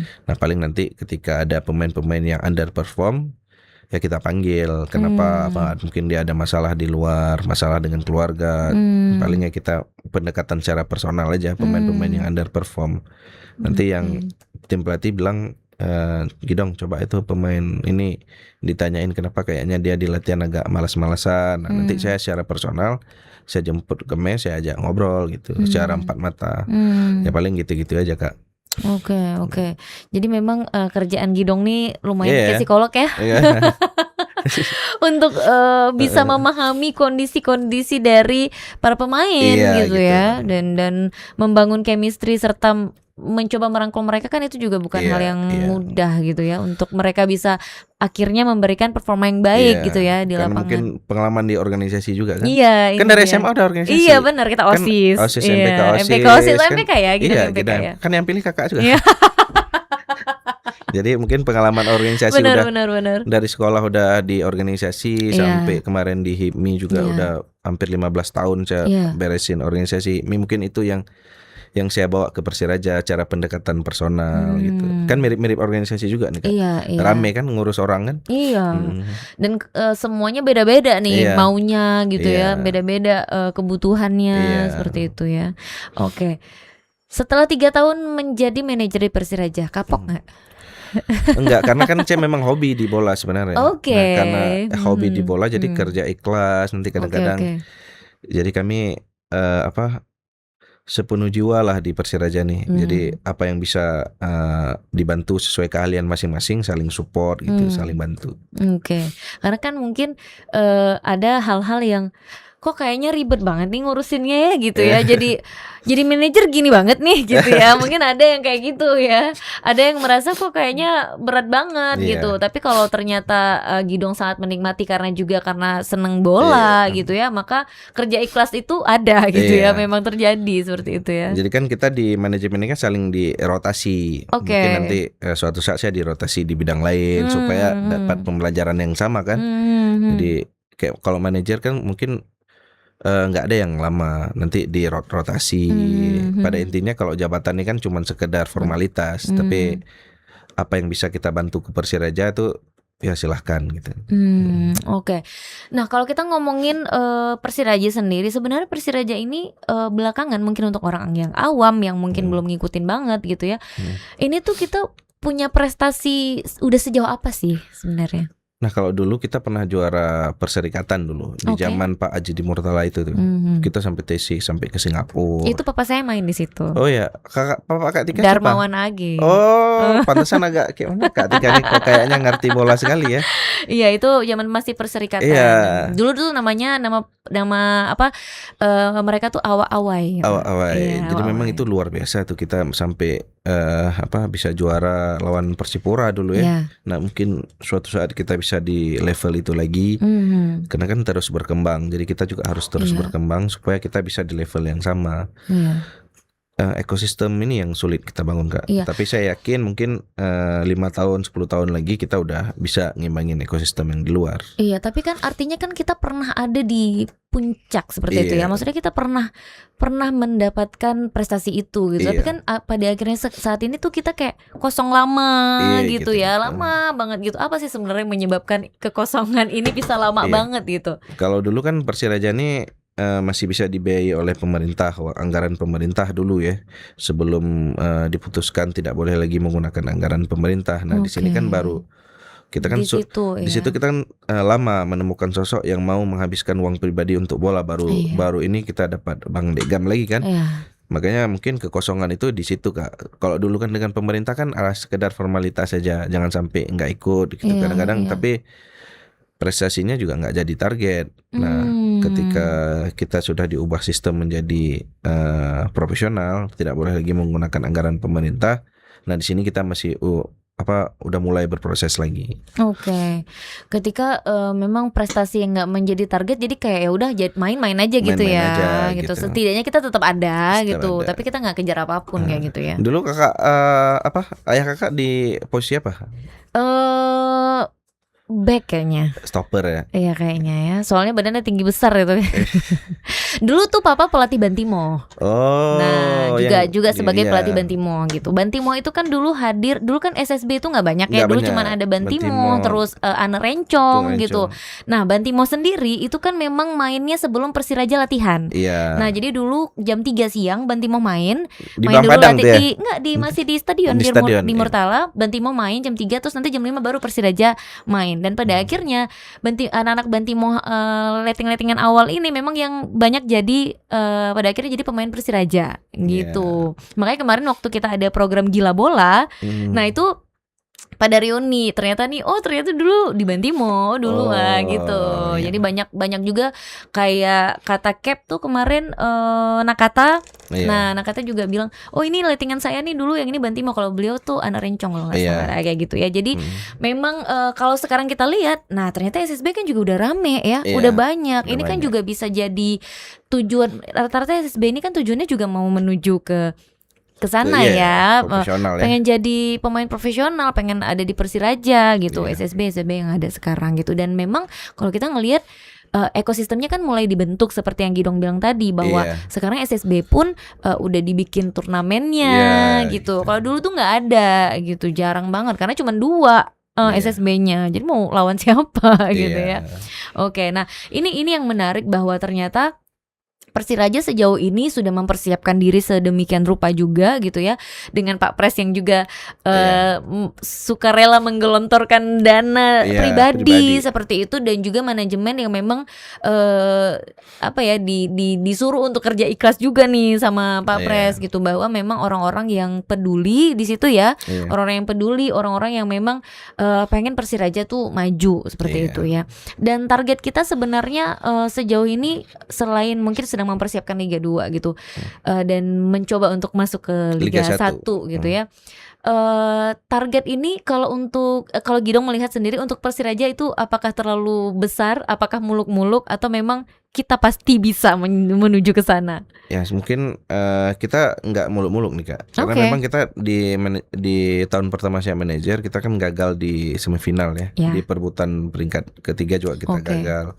Nah paling nanti ketika ada pemain-pemain yang underperform ya kita panggil. Kenapa? Mungkin dia ada masalah di luar, masalah dengan keluarga. Palingnya kita pendekatan secara personal aja pemain-pemain yang underperform. Nanti yang tim pelatih bilang, Gidong coba itu pemain ini ditanyain kenapa kayaknya dia di latihan agak malas-malasan. Nah, nanti saya secara personal saya jemput ke mes, saya ajak ngobrol gitu secara 4 mata. Ya paling gitu-gitu aja Kak. Oke. Jadi memang kerjaan Gidong nih lumayan kayak psikolog ya. Untuk bisa memahami kondisi-kondisi dari para pemain gitu ya, dan membangun chemistry serta mencoba merangkul mereka kan itu juga bukan hal yang mudah gitu ya, untuk mereka bisa akhirnya memberikan performa yang baik gitu ya di lapangan. Mungkin pengalaman di organisasi juga kan. Kan dari SMA udah organisasi. Iya benar, kita OSIS. Kan OSIS, MPK OSIS, MPK ya, gitu MPK ya. Kan yang pilih kakak juga. Jadi mungkin pengalaman organisasi benar. Dari sekolah udah di organisasi sampai kemarin di HIPMI juga udah hampir 15 tahun saya beresin organisasi. Mungkin itu yang saya bawa ke Persiraja, cara pendekatan personal gitu. Kan mirip-mirip organisasi juga nih kan. Rame kan ngurus orang kan. Dan semuanya beda-beda nih maunya gitu ya, beda-beda kebutuhannya seperti itu ya. Oke. Setelah 3 tahun menjadi manajer di Persiraja, kapok nggak? Enggak, karena kan saya memang hobi di bola sebenarnya. Nah, karena hobi di bola jadi kerja ikhlas nanti kadang-kadang. Jadi kami sepenuh jiwa lah di Persiraja nih. Jadi apa yang bisa dibantu sesuai keahlian masing-masing, saling support gitu, saling bantu. Karena kan mungkin ada hal-hal yang kok kayaknya ribet banget nih ngurusinnya ya gitu ya. Jadi manajer gini banget nih gitu ya. Mungkin ada yang kayak gitu ya. Ada yang merasa kok kayaknya berat banget gitu. Tapi kalau ternyata Gidong sangat menikmati karena seneng bola gitu ya, maka kerja ikhlas itu ada gitu ya. Memang terjadi seperti itu ya. Jadi kan kita di manajemen ini kan saling dirotasi. Mungkin nanti suatu saat saya dirotasi di bidang lain supaya dapat pembelajaran yang sama kan. Jadi kayak kalau manajer kan mungkin nggak ada yang lama, nanti di rotasi. Pada intinya kalau jabatan ini kan cuma sekedar formalitas, tapi apa yang bisa kita bantu ke Persiraja tuh ya silahkan gitu. Oke. Nah kalau kita ngomongin Persiraja sendiri, sebenarnya Persiraja ini belakangan mungkin untuk orang yang awam yang mungkin belum ngikutin banget gitu ya. Ini tuh kita punya prestasi udah sejauh apa sih sebenarnya? Nah kalau dulu kita pernah juara perserikatan dulu di zaman Pak Haji di Murtala itu tuh. Kita sampai TC sampai ke Singapura. Itu papa saya main di situ. Oh ya, Kak Tika Darmawan Agi. Oh, pantesan agak kayak mana Kak Tika nih kok kayaknya ngerti bola sekali ya. Iya, itu zaman masih perserikatan. Iya. Dulu namanya nama apa? Mereka tuh Awai. Awai. Iya, jadi memang itu luar biasa tuh kita sampai bisa juara lawan Persipura dulu ya. Yeah. Nah mungkin suatu saat kita bisa di level itu lagi, karena kan terus berkembang. Jadi kita juga harus terus berkembang supaya kita bisa di level yang sama. Ekosistem ini yang sulit kita bangun Kak. Tapi saya yakin mungkin 5 tahun 10 tahun lagi kita udah bisa ngimbangin ekosistem yang di luar. Iya, tapi kan artinya kan kita pernah ada di puncak seperti itu ya. Maksudnya kita pernah mendapatkan prestasi itu gitu. Tapi kan pada akhirnya saat ini tuh kita kayak kosong lama gitu ya. Lama banget gitu. Apa sih sebenarnya menyebabkan kekosongan ini bisa lama banget gitu? Kalau dulu kan Persiraja ini masih bisa dibiayai oleh pemerintah, anggaran pemerintah dulu ya, sebelum diputuskan tidak boleh lagi menggunakan anggaran pemerintah. Nah di sini kan baru kita kan di situ kita kan lama menemukan sosok yang mau menghabiskan uang pribadi untuk bola. Baru ini kita dapat Bang Degam lagi kan. Makanya mungkin kekosongan itu di situ Kak. Kalau dulu kan dengan pemerintah kan sekedar formalitas saja, jangan sampai nggak ikut gitu kadang-kadang. Tapi prestasinya juga nggak jadi target. Nah, ketika kita sudah diubah sistem menjadi profesional, tidak boleh lagi menggunakan anggaran pemerintah. Nah, di sini kita masih udah mulai berproses lagi. Oke. Ketika memang prestasi yang nggak menjadi target, jadi kayak ya udah main-main aja gitu ya. Gitu. Setidaknya kita tetap ada gitu. Tapi kita nggak kejar apapun kayak gitu ya. Dulu kakak ayah kakak di posisi apa? Back kayaknya. Stopper ya? Iya kayaknya ya. Soalnya badannya tinggi besar gitu. Dulu tuh papa pelatih Bantimo. Nah juga sebagai pelatih Bantimo gitu. Bantimo itu kan dulu hadir. Dulu kan SSB itu gak banyak ya. Dulu cuma ada Bantimo. Terus Ane Rencong gitu. Nah Bantimo sendiri itu kan memang mainnya sebelum Persiraja latihan. Nah jadi dulu jam 3 siang Bantimo main dulu Padang latih masih di stadion di Murtala. Bantimo main jam 3. Terus nanti jam 5 baru Persiraja main. Dan pada akhirnya anak-anak Bantimo letting-lettingan awal ini memang yang banyak jadi pada akhirnya jadi pemain Persiraja gitu. Makanya kemarin waktu kita ada program Gila Bola, nah itu pada reuni ternyata dulu di Bantimo dulu gitu. Jadi banyak juga kayak kata Cap tuh kemarin Nakata. Nah Nakata juga bilang ini lettingan saya nih dulu yang ini Bantimo, kalau beliau tuh anak Rencong loh kayak gitu ya. Jadi memang kalau sekarang kita lihat, nah ternyata SSB kan juga udah rame ya, udah banyak. Ini kan juga bisa jadi tujuan rata-rata SSB ini kan tujuannya juga mau menuju ke sana pengen jadi pemain profesional, pengen ada di Persiraja gitu. SSB yang ada sekarang gitu. Dan memang kalau kita ngelihat ekosistemnya kan mulai dibentuk seperti yang Gidong bilang tadi, bahwa sekarang SSB pun udah dibikin turnamennya gitu. Kalau dulu tuh nggak ada gitu, jarang banget karena cuma 2 SSB-nya. Jadi mau lawan siapa gitu ya. Oke, nah ini yang menarik bahwa ternyata Persiraja sejauh ini sudah mempersiapkan diri sedemikian rupa juga gitu ya, dengan Pak Pres yang juga suka rela menggelontorkan dana pribadi seperti itu, dan juga manajemen yang memang disuruh untuk kerja ikhlas juga nih sama Pak Pres gitu, bahwa memang orang-orang yang peduli di situ ya, orang-orang yang peduli, orang-orang yang memang pengen Persiraja tuh maju seperti itu ya. Dan target kita sebenarnya sejauh ini selain mungkin sedang mempersiapkan Liga 2 gitu, dan mencoba untuk masuk ke Liga 1 gitu ya. Target ini kalau Gidong melihat sendiri untuk Persiraja itu apakah terlalu besar, apakah muluk-muluk, atau memang kita pasti bisa menuju ke sana? Ya mungkin kita nggak muluk-muluk nih Kak, karena memang kita di tahun pertama saya manajer kita kan gagal di semifinal ya. Di perebutan peringkat ketiga juga kita gagal.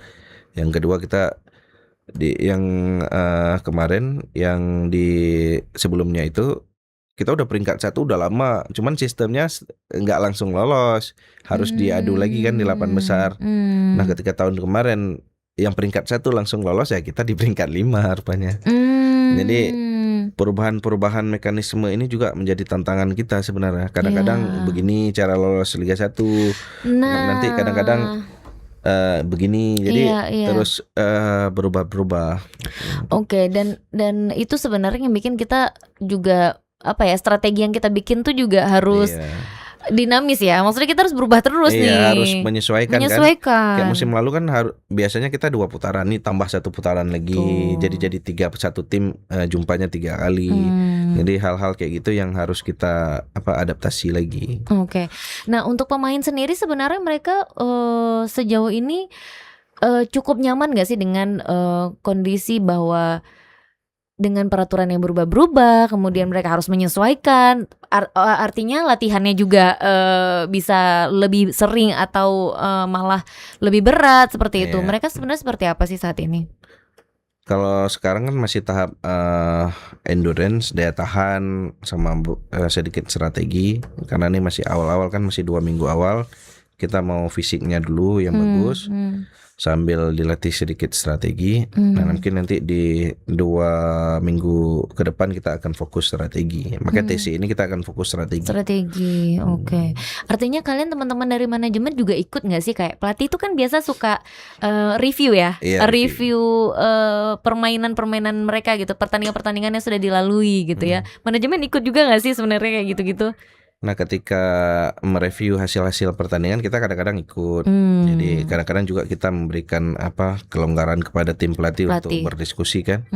Yang kedua kita yang kemarin, yang di sebelumnya itu kita udah peringkat 1 udah lama, cuman sistemnya nggak langsung lolos, harus diadu lagi kan di 8 besar. Nah ketika tahun kemarin yang peringkat 1 langsung lolos, ya kita di peringkat 5 rupanya. Jadi perubahan mekanisme ini juga menjadi tantangan kita sebenarnya. Kadang-kadang begini cara lolos Liga 1, nanti kadang-kadang begini, jadi terus berubah-berubah. Oke, dan itu sebenarnya yang bikin kita juga apa ya, strategi yang kita bikin tuh juga harus dinamis ya. Maksudnya kita harus berubah terus nih. Harus menyesuaikan. Kan. Kayak musim lalu kan biasanya kita 2 putaran, nih tambah 1 putaran lagi. Jadi 3 satu tim jumpanya 3 kali. Jadi hal-hal kayak gitu yang harus kita adaptasi lagi. Oke. Nah, untuk pemain sendiri sebenarnya mereka sejauh ini cukup nyaman gak sih dengan kondisi bahwa dengan peraturan yang berubah-berubah, kemudian mereka harus menyesuaikan. Artinya latihannya juga bisa lebih sering atau malah lebih berat seperti itu. Mereka sebenarnya seperti apa sih saat ini? Kalau sekarang kan masih tahap endurance, daya tahan, sama sedikit strategi. Karena ini masih awal-awal kan, masih 2 minggu awal. Kita mau fisiknya dulu yang bagus, sambil dilatih sedikit strategi. Nah mungkin nanti di 2 minggu ke depan kita akan fokus strategi. Makanya TC ini kita akan fokus strategi. Oke. Artinya kalian teman-teman dari manajemen juga ikut nggak sih? Kayak pelatih itu kan biasa suka review ya, review permainan mereka gitu, pertandingan yang sudah dilalui gitu ya. Manajemen ikut juga nggak sih sebenarnya kayak gitu-gitu? Nah ketika mereview hasil-hasil pertandingan, kita kadang-kadang ikut. Jadi kadang-kadang juga kita memberikan kelonggaran kepada tim pelatih untuk berdiskusi kan.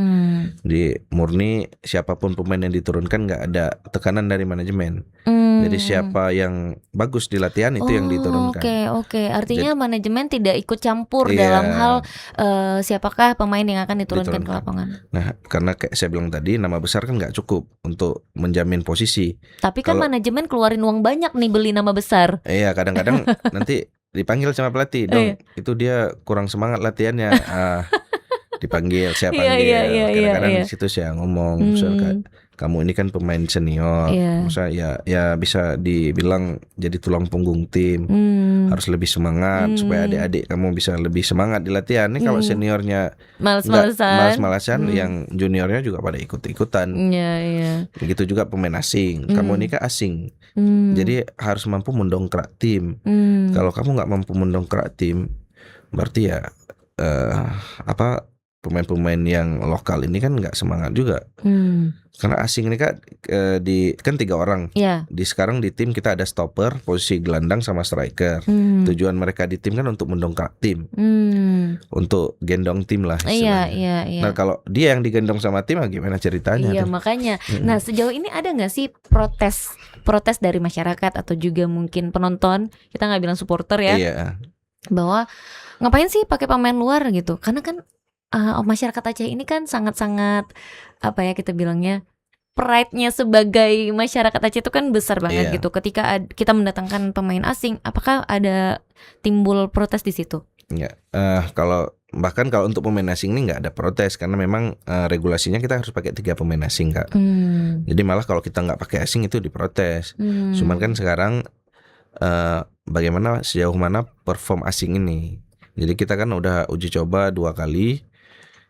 Di murni siapapun pemain yang diturunkan, nggak ada tekanan dari manajemen. Jadi siapa yang bagus di latihan itu yang diturunkan. Oke. Artinya manajemen tidak ikut campur dalam hal siapakah pemain yang akan diturunkan ke lapangan. Nah karena kayak saya bilang tadi, nama besar kan nggak cukup untuk menjamin posisi. Tapi kan manajemen keluarin uang banyak nih beli nama besar. Iya, kadang-kadang nanti dipanggil sama pelatih, dong itu dia kurang semangat latihannya. Dipanggil, saya panggil. Kadang-kadang di situ saya ngomong, misalkan kamu ini kan pemain senior, masa ya bisa dibilang jadi tulang punggung tim, harus lebih semangat supaya adik-adik kamu bisa lebih semangat di latihan. Ini kalau seniornya malas-malasan, yang juniornya juga pada ikut-ikutan. Begitu juga pemain asing, kamu ini kan asing, jadi harus mampu mendongkrak tim. Kalau kamu nggak mampu mendongkrak tim, berarti ya pemain-pemain yang lokal ini kan nggak semangat juga. Karena asing ini kan kan 3 orang. Sekarang di tim kita ada stopper, posisi gelandang sama striker. Tujuan mereka di tim kan untuk mendongkrak tim, untuk gendong tim lah istilahnya. Nah kalau dia yang digendong sama tim, gimana ceritanya? Makanya. Nah sejauh ini ada nggak sih protes dari masyarakat atau juga mungkin penonton? Kita nggak bilang supporter ya. Bahwa ngapain sih pakai pemain luar gitu? Karena kan masyarakat Aceh ini kan sangat-sangat kita bilangnya, pride-nya sebagai masyarakat Aceh itu kan besar banget gitu. Ketika kita mendatangkan pemain asing, apakah ada timbul protes di situ? Bahkan kalau untuk pemain asing ini nggak ada protes, karena memang regulasinya kita harus pakai 3 pemain asing, Kak. Jadi malah kalau kita nggak pakai asing itu diprotes. Cuman kan sekarang bagaimana, sejauh mana perform asing ini. Jadi kita kan udah uji coba 2 kali.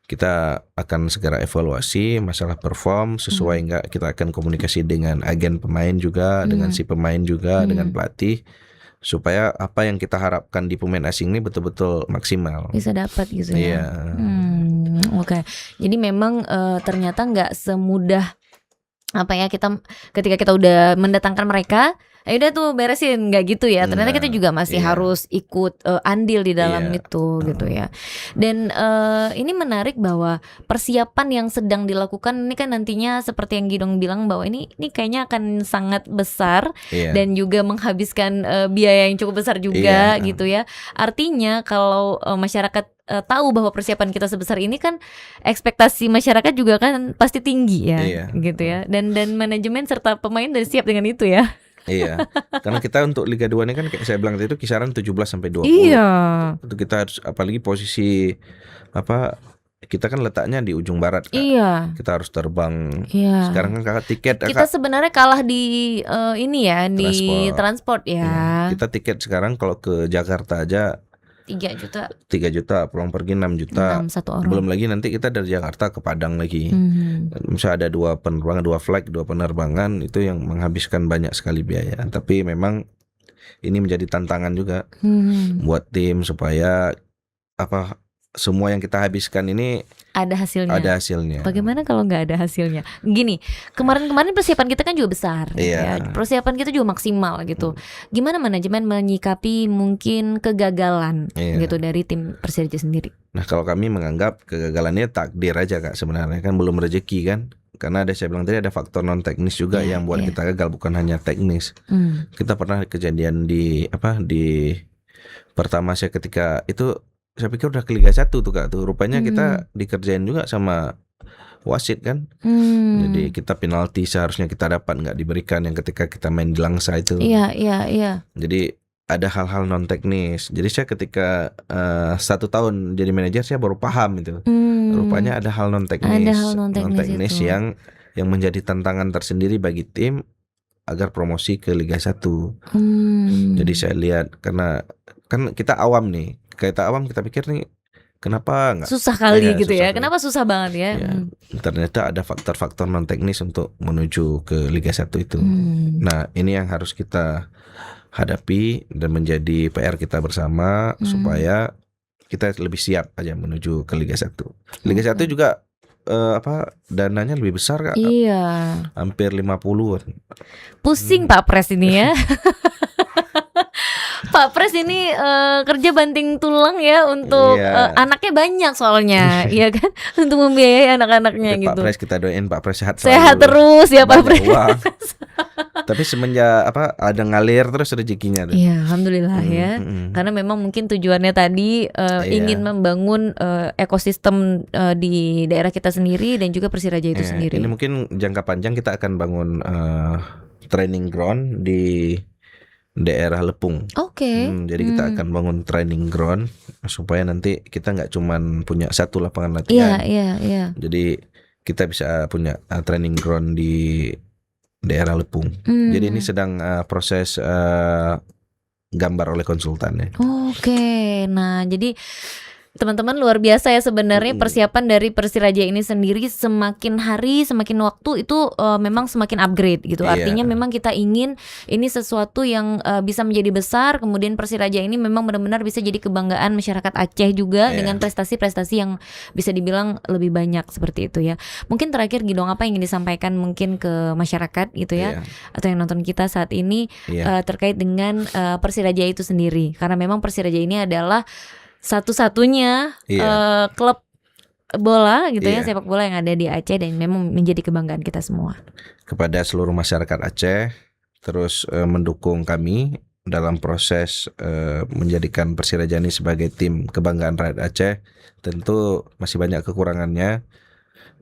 Kita akan segera evaluasi masalah perform sesuai enggak. Kita akan komunikasi dengan agen pemain juga, dengan si pemain juga, dengan pelatih, supaya apa yang kita harapkan di pemain asing ini betul-betul maksimal. Bisa dapat gitu ya. Oke. Jadi memang ternyata nggak semudah kita ketika kita udah mendatangkan mereka, udah tuh beresin, nggak gitu ya. Ternyata kita juga masih harus ikut andil di dalam itu gitu ya. Dan ini menarik bahwa persiapan yang sedang dilakukan ini kan nantinya seperti yang Gidong bilang bahwa ini kayaknya akan sangat besar dan juga menghabiskan biaya yang cukup besar juga gitu ya. Artinya kalau masyarakat tahu bahwa persiapan kita sebesar ini kan, ekspektasi masyarakat juga kan pasti tinggi ya, gitu ya. Dan manajemen serta pemain udah siap dengan itu ya. Karena kita untuk Liga 2 ini kan kayak saya bilang tadi itu kisaran 17 sampai 20. Itu kita harus, apalagi posisi kita kan letaknya di ujung barat, Kak. Iya. Kita harus terbang. Iya. Sekarang kan Kakak tiket, kita sebenarnya kalah di ini ya, transport. di transport ya. Kita tiket sekarang kalau ke Jakarta aja 3 juta. 3 juta, pulang pergi 6 juta. 6 satu orang. Belum lagi nanti kita dari Jakarta ke Padang lagi. Misalnya ada 2 penerbangan, 2 flight, 2 penerbangan, itu yang menghabiskan banyak sekali biaya. Tapi memang ini menjadi tantangan juga buat tim supaya semua yang kita habiskan ini ada hasilnya. Bagaimana kalau nggak ada hasilnya? Gini, kemarin persiapan kita kan juga besar, ya. Persiapan kita juga maksimal gitu. Gimana manajemen menyikapi mungkin kegagalan gitu dari tim Persiraja sendiri? Nah, kalau kami menganggap kegagalannya takdir aja, Kak, sebenarnya kan belum rezeki kan. Karena saya bilang tadi ada faktor non teknis juga yang buat kita gagal, bukan hanya teknis. Kita pernah kejadian di pertama saya ketika itu, saya pikir udah ke Liga 1 tuh, Kak, tuh. Rupanya kita dikerjain juga sama wasit kan. Jadi kita penalti seharusnya kita dapat nggak diberikan yang ketika kita main di Langsa itu. Iya. Jadi ada hal-hal non teknis. Jadi saya ketika 1 tahun jadi manajer, saya baru paham itu. Rupanya ada hal non teknis yang menjadi tantangan tersendiri bagi tim agar promosi ke Liga 1. Jadi saya lihat, karena kan kita awam nih. Kita awam, kita pikir nih kenapa nggak susah kali gitu ya. Kenapa susah banget ya? Ternyata ada faktor-faktor non teknis untuk menuju ke Liga 1 itu. Nah, ini yang harus kita hadapi dan menjadi PR kita bersama supaya kita lebih siap aja menuju ke Liga 1. Liga 1 juga dananya lebih besar, Kak. Iya. Hampir 50-an. Pusing Pak Pres ini ya. Pak Pres ini kerja banting tulang ya untuk anaknya banyak soalnya, iya kan, untuk membiayai anak-anaknya gitu. Pak Pres, kita doain Pak Pres sehat terus ya Pak Pres. Tapi semenjak ada ngalir terus rezekinya. Iya, alhamdulillah ya. Karena memang mungkin tujuannya tadi ingin membangun ekosistem di daerah kita sendiri dan juga Persiraja itu sendiri. Ini mungkin jangka panjang kita akan bangun training ground di daerah Lepung. Jadi kita akan bangun training ground supaya nanti kita nggak cuman punya 1 lapangan latihan. Iya. Jadi kita bisa punya training ground di daerah Lepung. Jadi ini sedang proses gambar oleh konsultannya. Nah jadi teman-teman luar biasa ya sebenarnya persiapan dari Persiraja ini sendiri, semakin hari semakin waktu itu memang semakin upgrade gitu. Artinya memang kita ingin ini sesuatu yang bisa menjadi besar, kemudian Persiraja ini memang benar-benar bisa jadi kebanggaan masyarakat Aceh juga dengan prestasi-prestasi yang bisa dibilang lebih banyak seperti itu ya. Mungkin terakhir Gidong, apa yang ingin disampaikan mungkin ke masyarakat gitu ya, atau yang nonton kita saat ini terkait dengan Persiraja itu sendiri, karena memang Persiraja ini adalah satu-satunya klub bola gitu ya, sepak bola yang ada di Aceh dan memang menjadi kebanggaan kita semua. Kepada seluruh masyarakat Aceh, terus mendukung kami dalam proses menjadikan Persiraja ini sebagai tim kebanggaan rakyat Aceh. Tentu masih banyak kekurangannya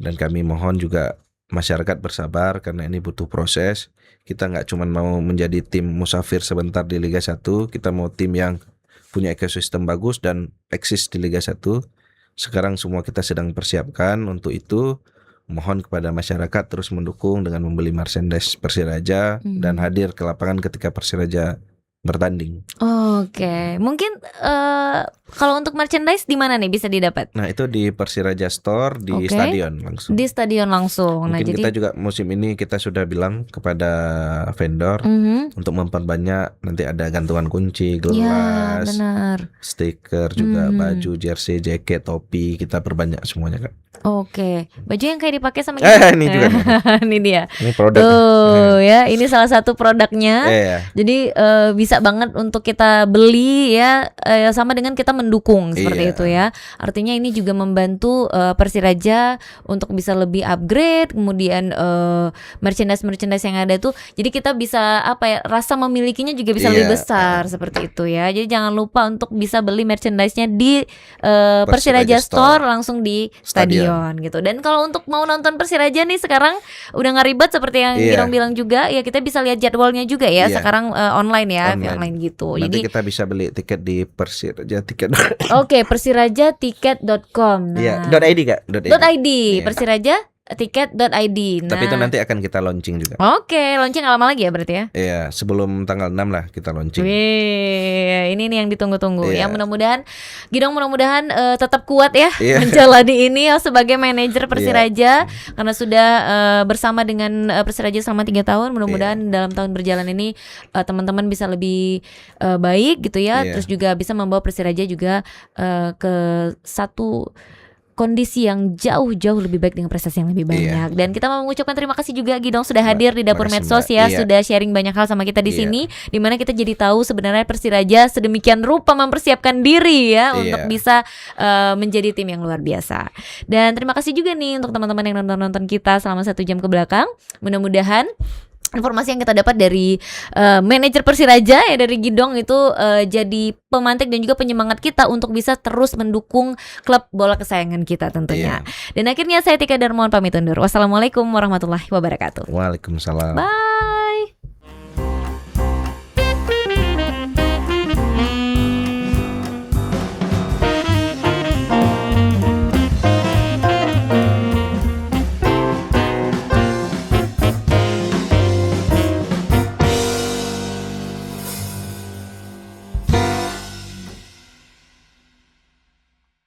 dan kami mohon juga masyarakat bersabar karena ini butuh proses. Kita nggak cuma mau menjadi tim musafir sebentar di Liga 1, kita mau tim yang punya ekosistem bagus dan eksis di Liga 1. Sekarang semua kita sedang persiapkan untuk itu. Mohon kepada masyarakat terus mendukung dengan membeli merchandise Persiraja dan hadir ke lapangan ketika Persiraja bertanding. Mungkin kalau untuk merchandise di mana nih bisa didapat? Nah, itu di Persiraja Store di stadion langsung. Di stadion langsung. Mungkin kita juga musim ini kita sudah bilang kepada vendor untuk memperbanyak, nanti ada gantungan kunci, gelas, stiker juga, baju, jersey, jaket, topi, kita perbanyak semuanya, Kak. Baju yang kayak dipakai sama kita. Ini juga. Ini dia. Ini produk. Ya, ini salah satu produknya. Jadi bisa banget untuk kita beli ya, sama dengan kita mendukung seperti itu ya. Artinya ini juga membantu Persiraja untuk bisa lebih upgrade, kemudian merchandise yang ada tuh. Jadi kita bisa rasa memilikinya juga bisa lebih besar seperti itu ya. Jadi jangan lupa untuk bisa beli merchandise-nya di Persiraja Store langsung di stadion gitu. Dan kalau untuk mau nonton Persiraja nih sekarang udah nggak ribet seperti yang Girong bilang juga ya, kita bisa lihat jadwalnya juga ya sekarang online ya, online gitu. Nanti Jadi kita bisa beli tiket di Persiraja Tiket. Oke, persirajatiket.com. Iya, Nah, .id Kak, .id, Iya. persirajatiket.id. Tapi itu nanti akan kita launching juga. Oke, launching lama lagi ya berarti ya? Iya, sebelum tanggal 6 lah kita launching. Wih, ini nih yang ditunggu-tunggu. Iya. Ya mudah-mudahan Gidong mudah-mudahan tetap kuat ya Iya. menjalani ini ya sebagai manajer Persiraja karena sudah bersama dengan Persiraja selama 3 tahun. Mudah-mudahan dalam tahun berjalan ini teman-teman bisa lebih baik gitu ya. Iya. Terus juga bisa membawa Persiraja juga ke satu kondisi yang jauh-jauh lebih baik dengan prestasi yang lebih banyak. Dan kita mau mengucapkan terima kasih juga Gidong sudah hadir di Dapur Makasih, Medsos Mbak. ya, Iya. sudah sharing banyak hal sama kita di Iya. sini, di mana kita jadi tahu sebenarnya Persiraja sedemikian rupa mempersiapkan diri ya untuk bisa menjadi tim yang luar biasa. Dan terima kasih juga nih untuk teman-teman yang nonton kita selama 1 jam ke belakang. Mudah-mudahan informasi yang kita dapat dari manajer Persiraja ya dari Gidong itu jadi pemantik dan juga penyemangat kita untuk bisa terus mendukung klub bola kesayangan kita tentunya. Dan akhirnya saya Tika Darmawan pamit undur. Wassalamualaikum warahmatullahi wabarakatuh. Waalaikumsalam. Bye.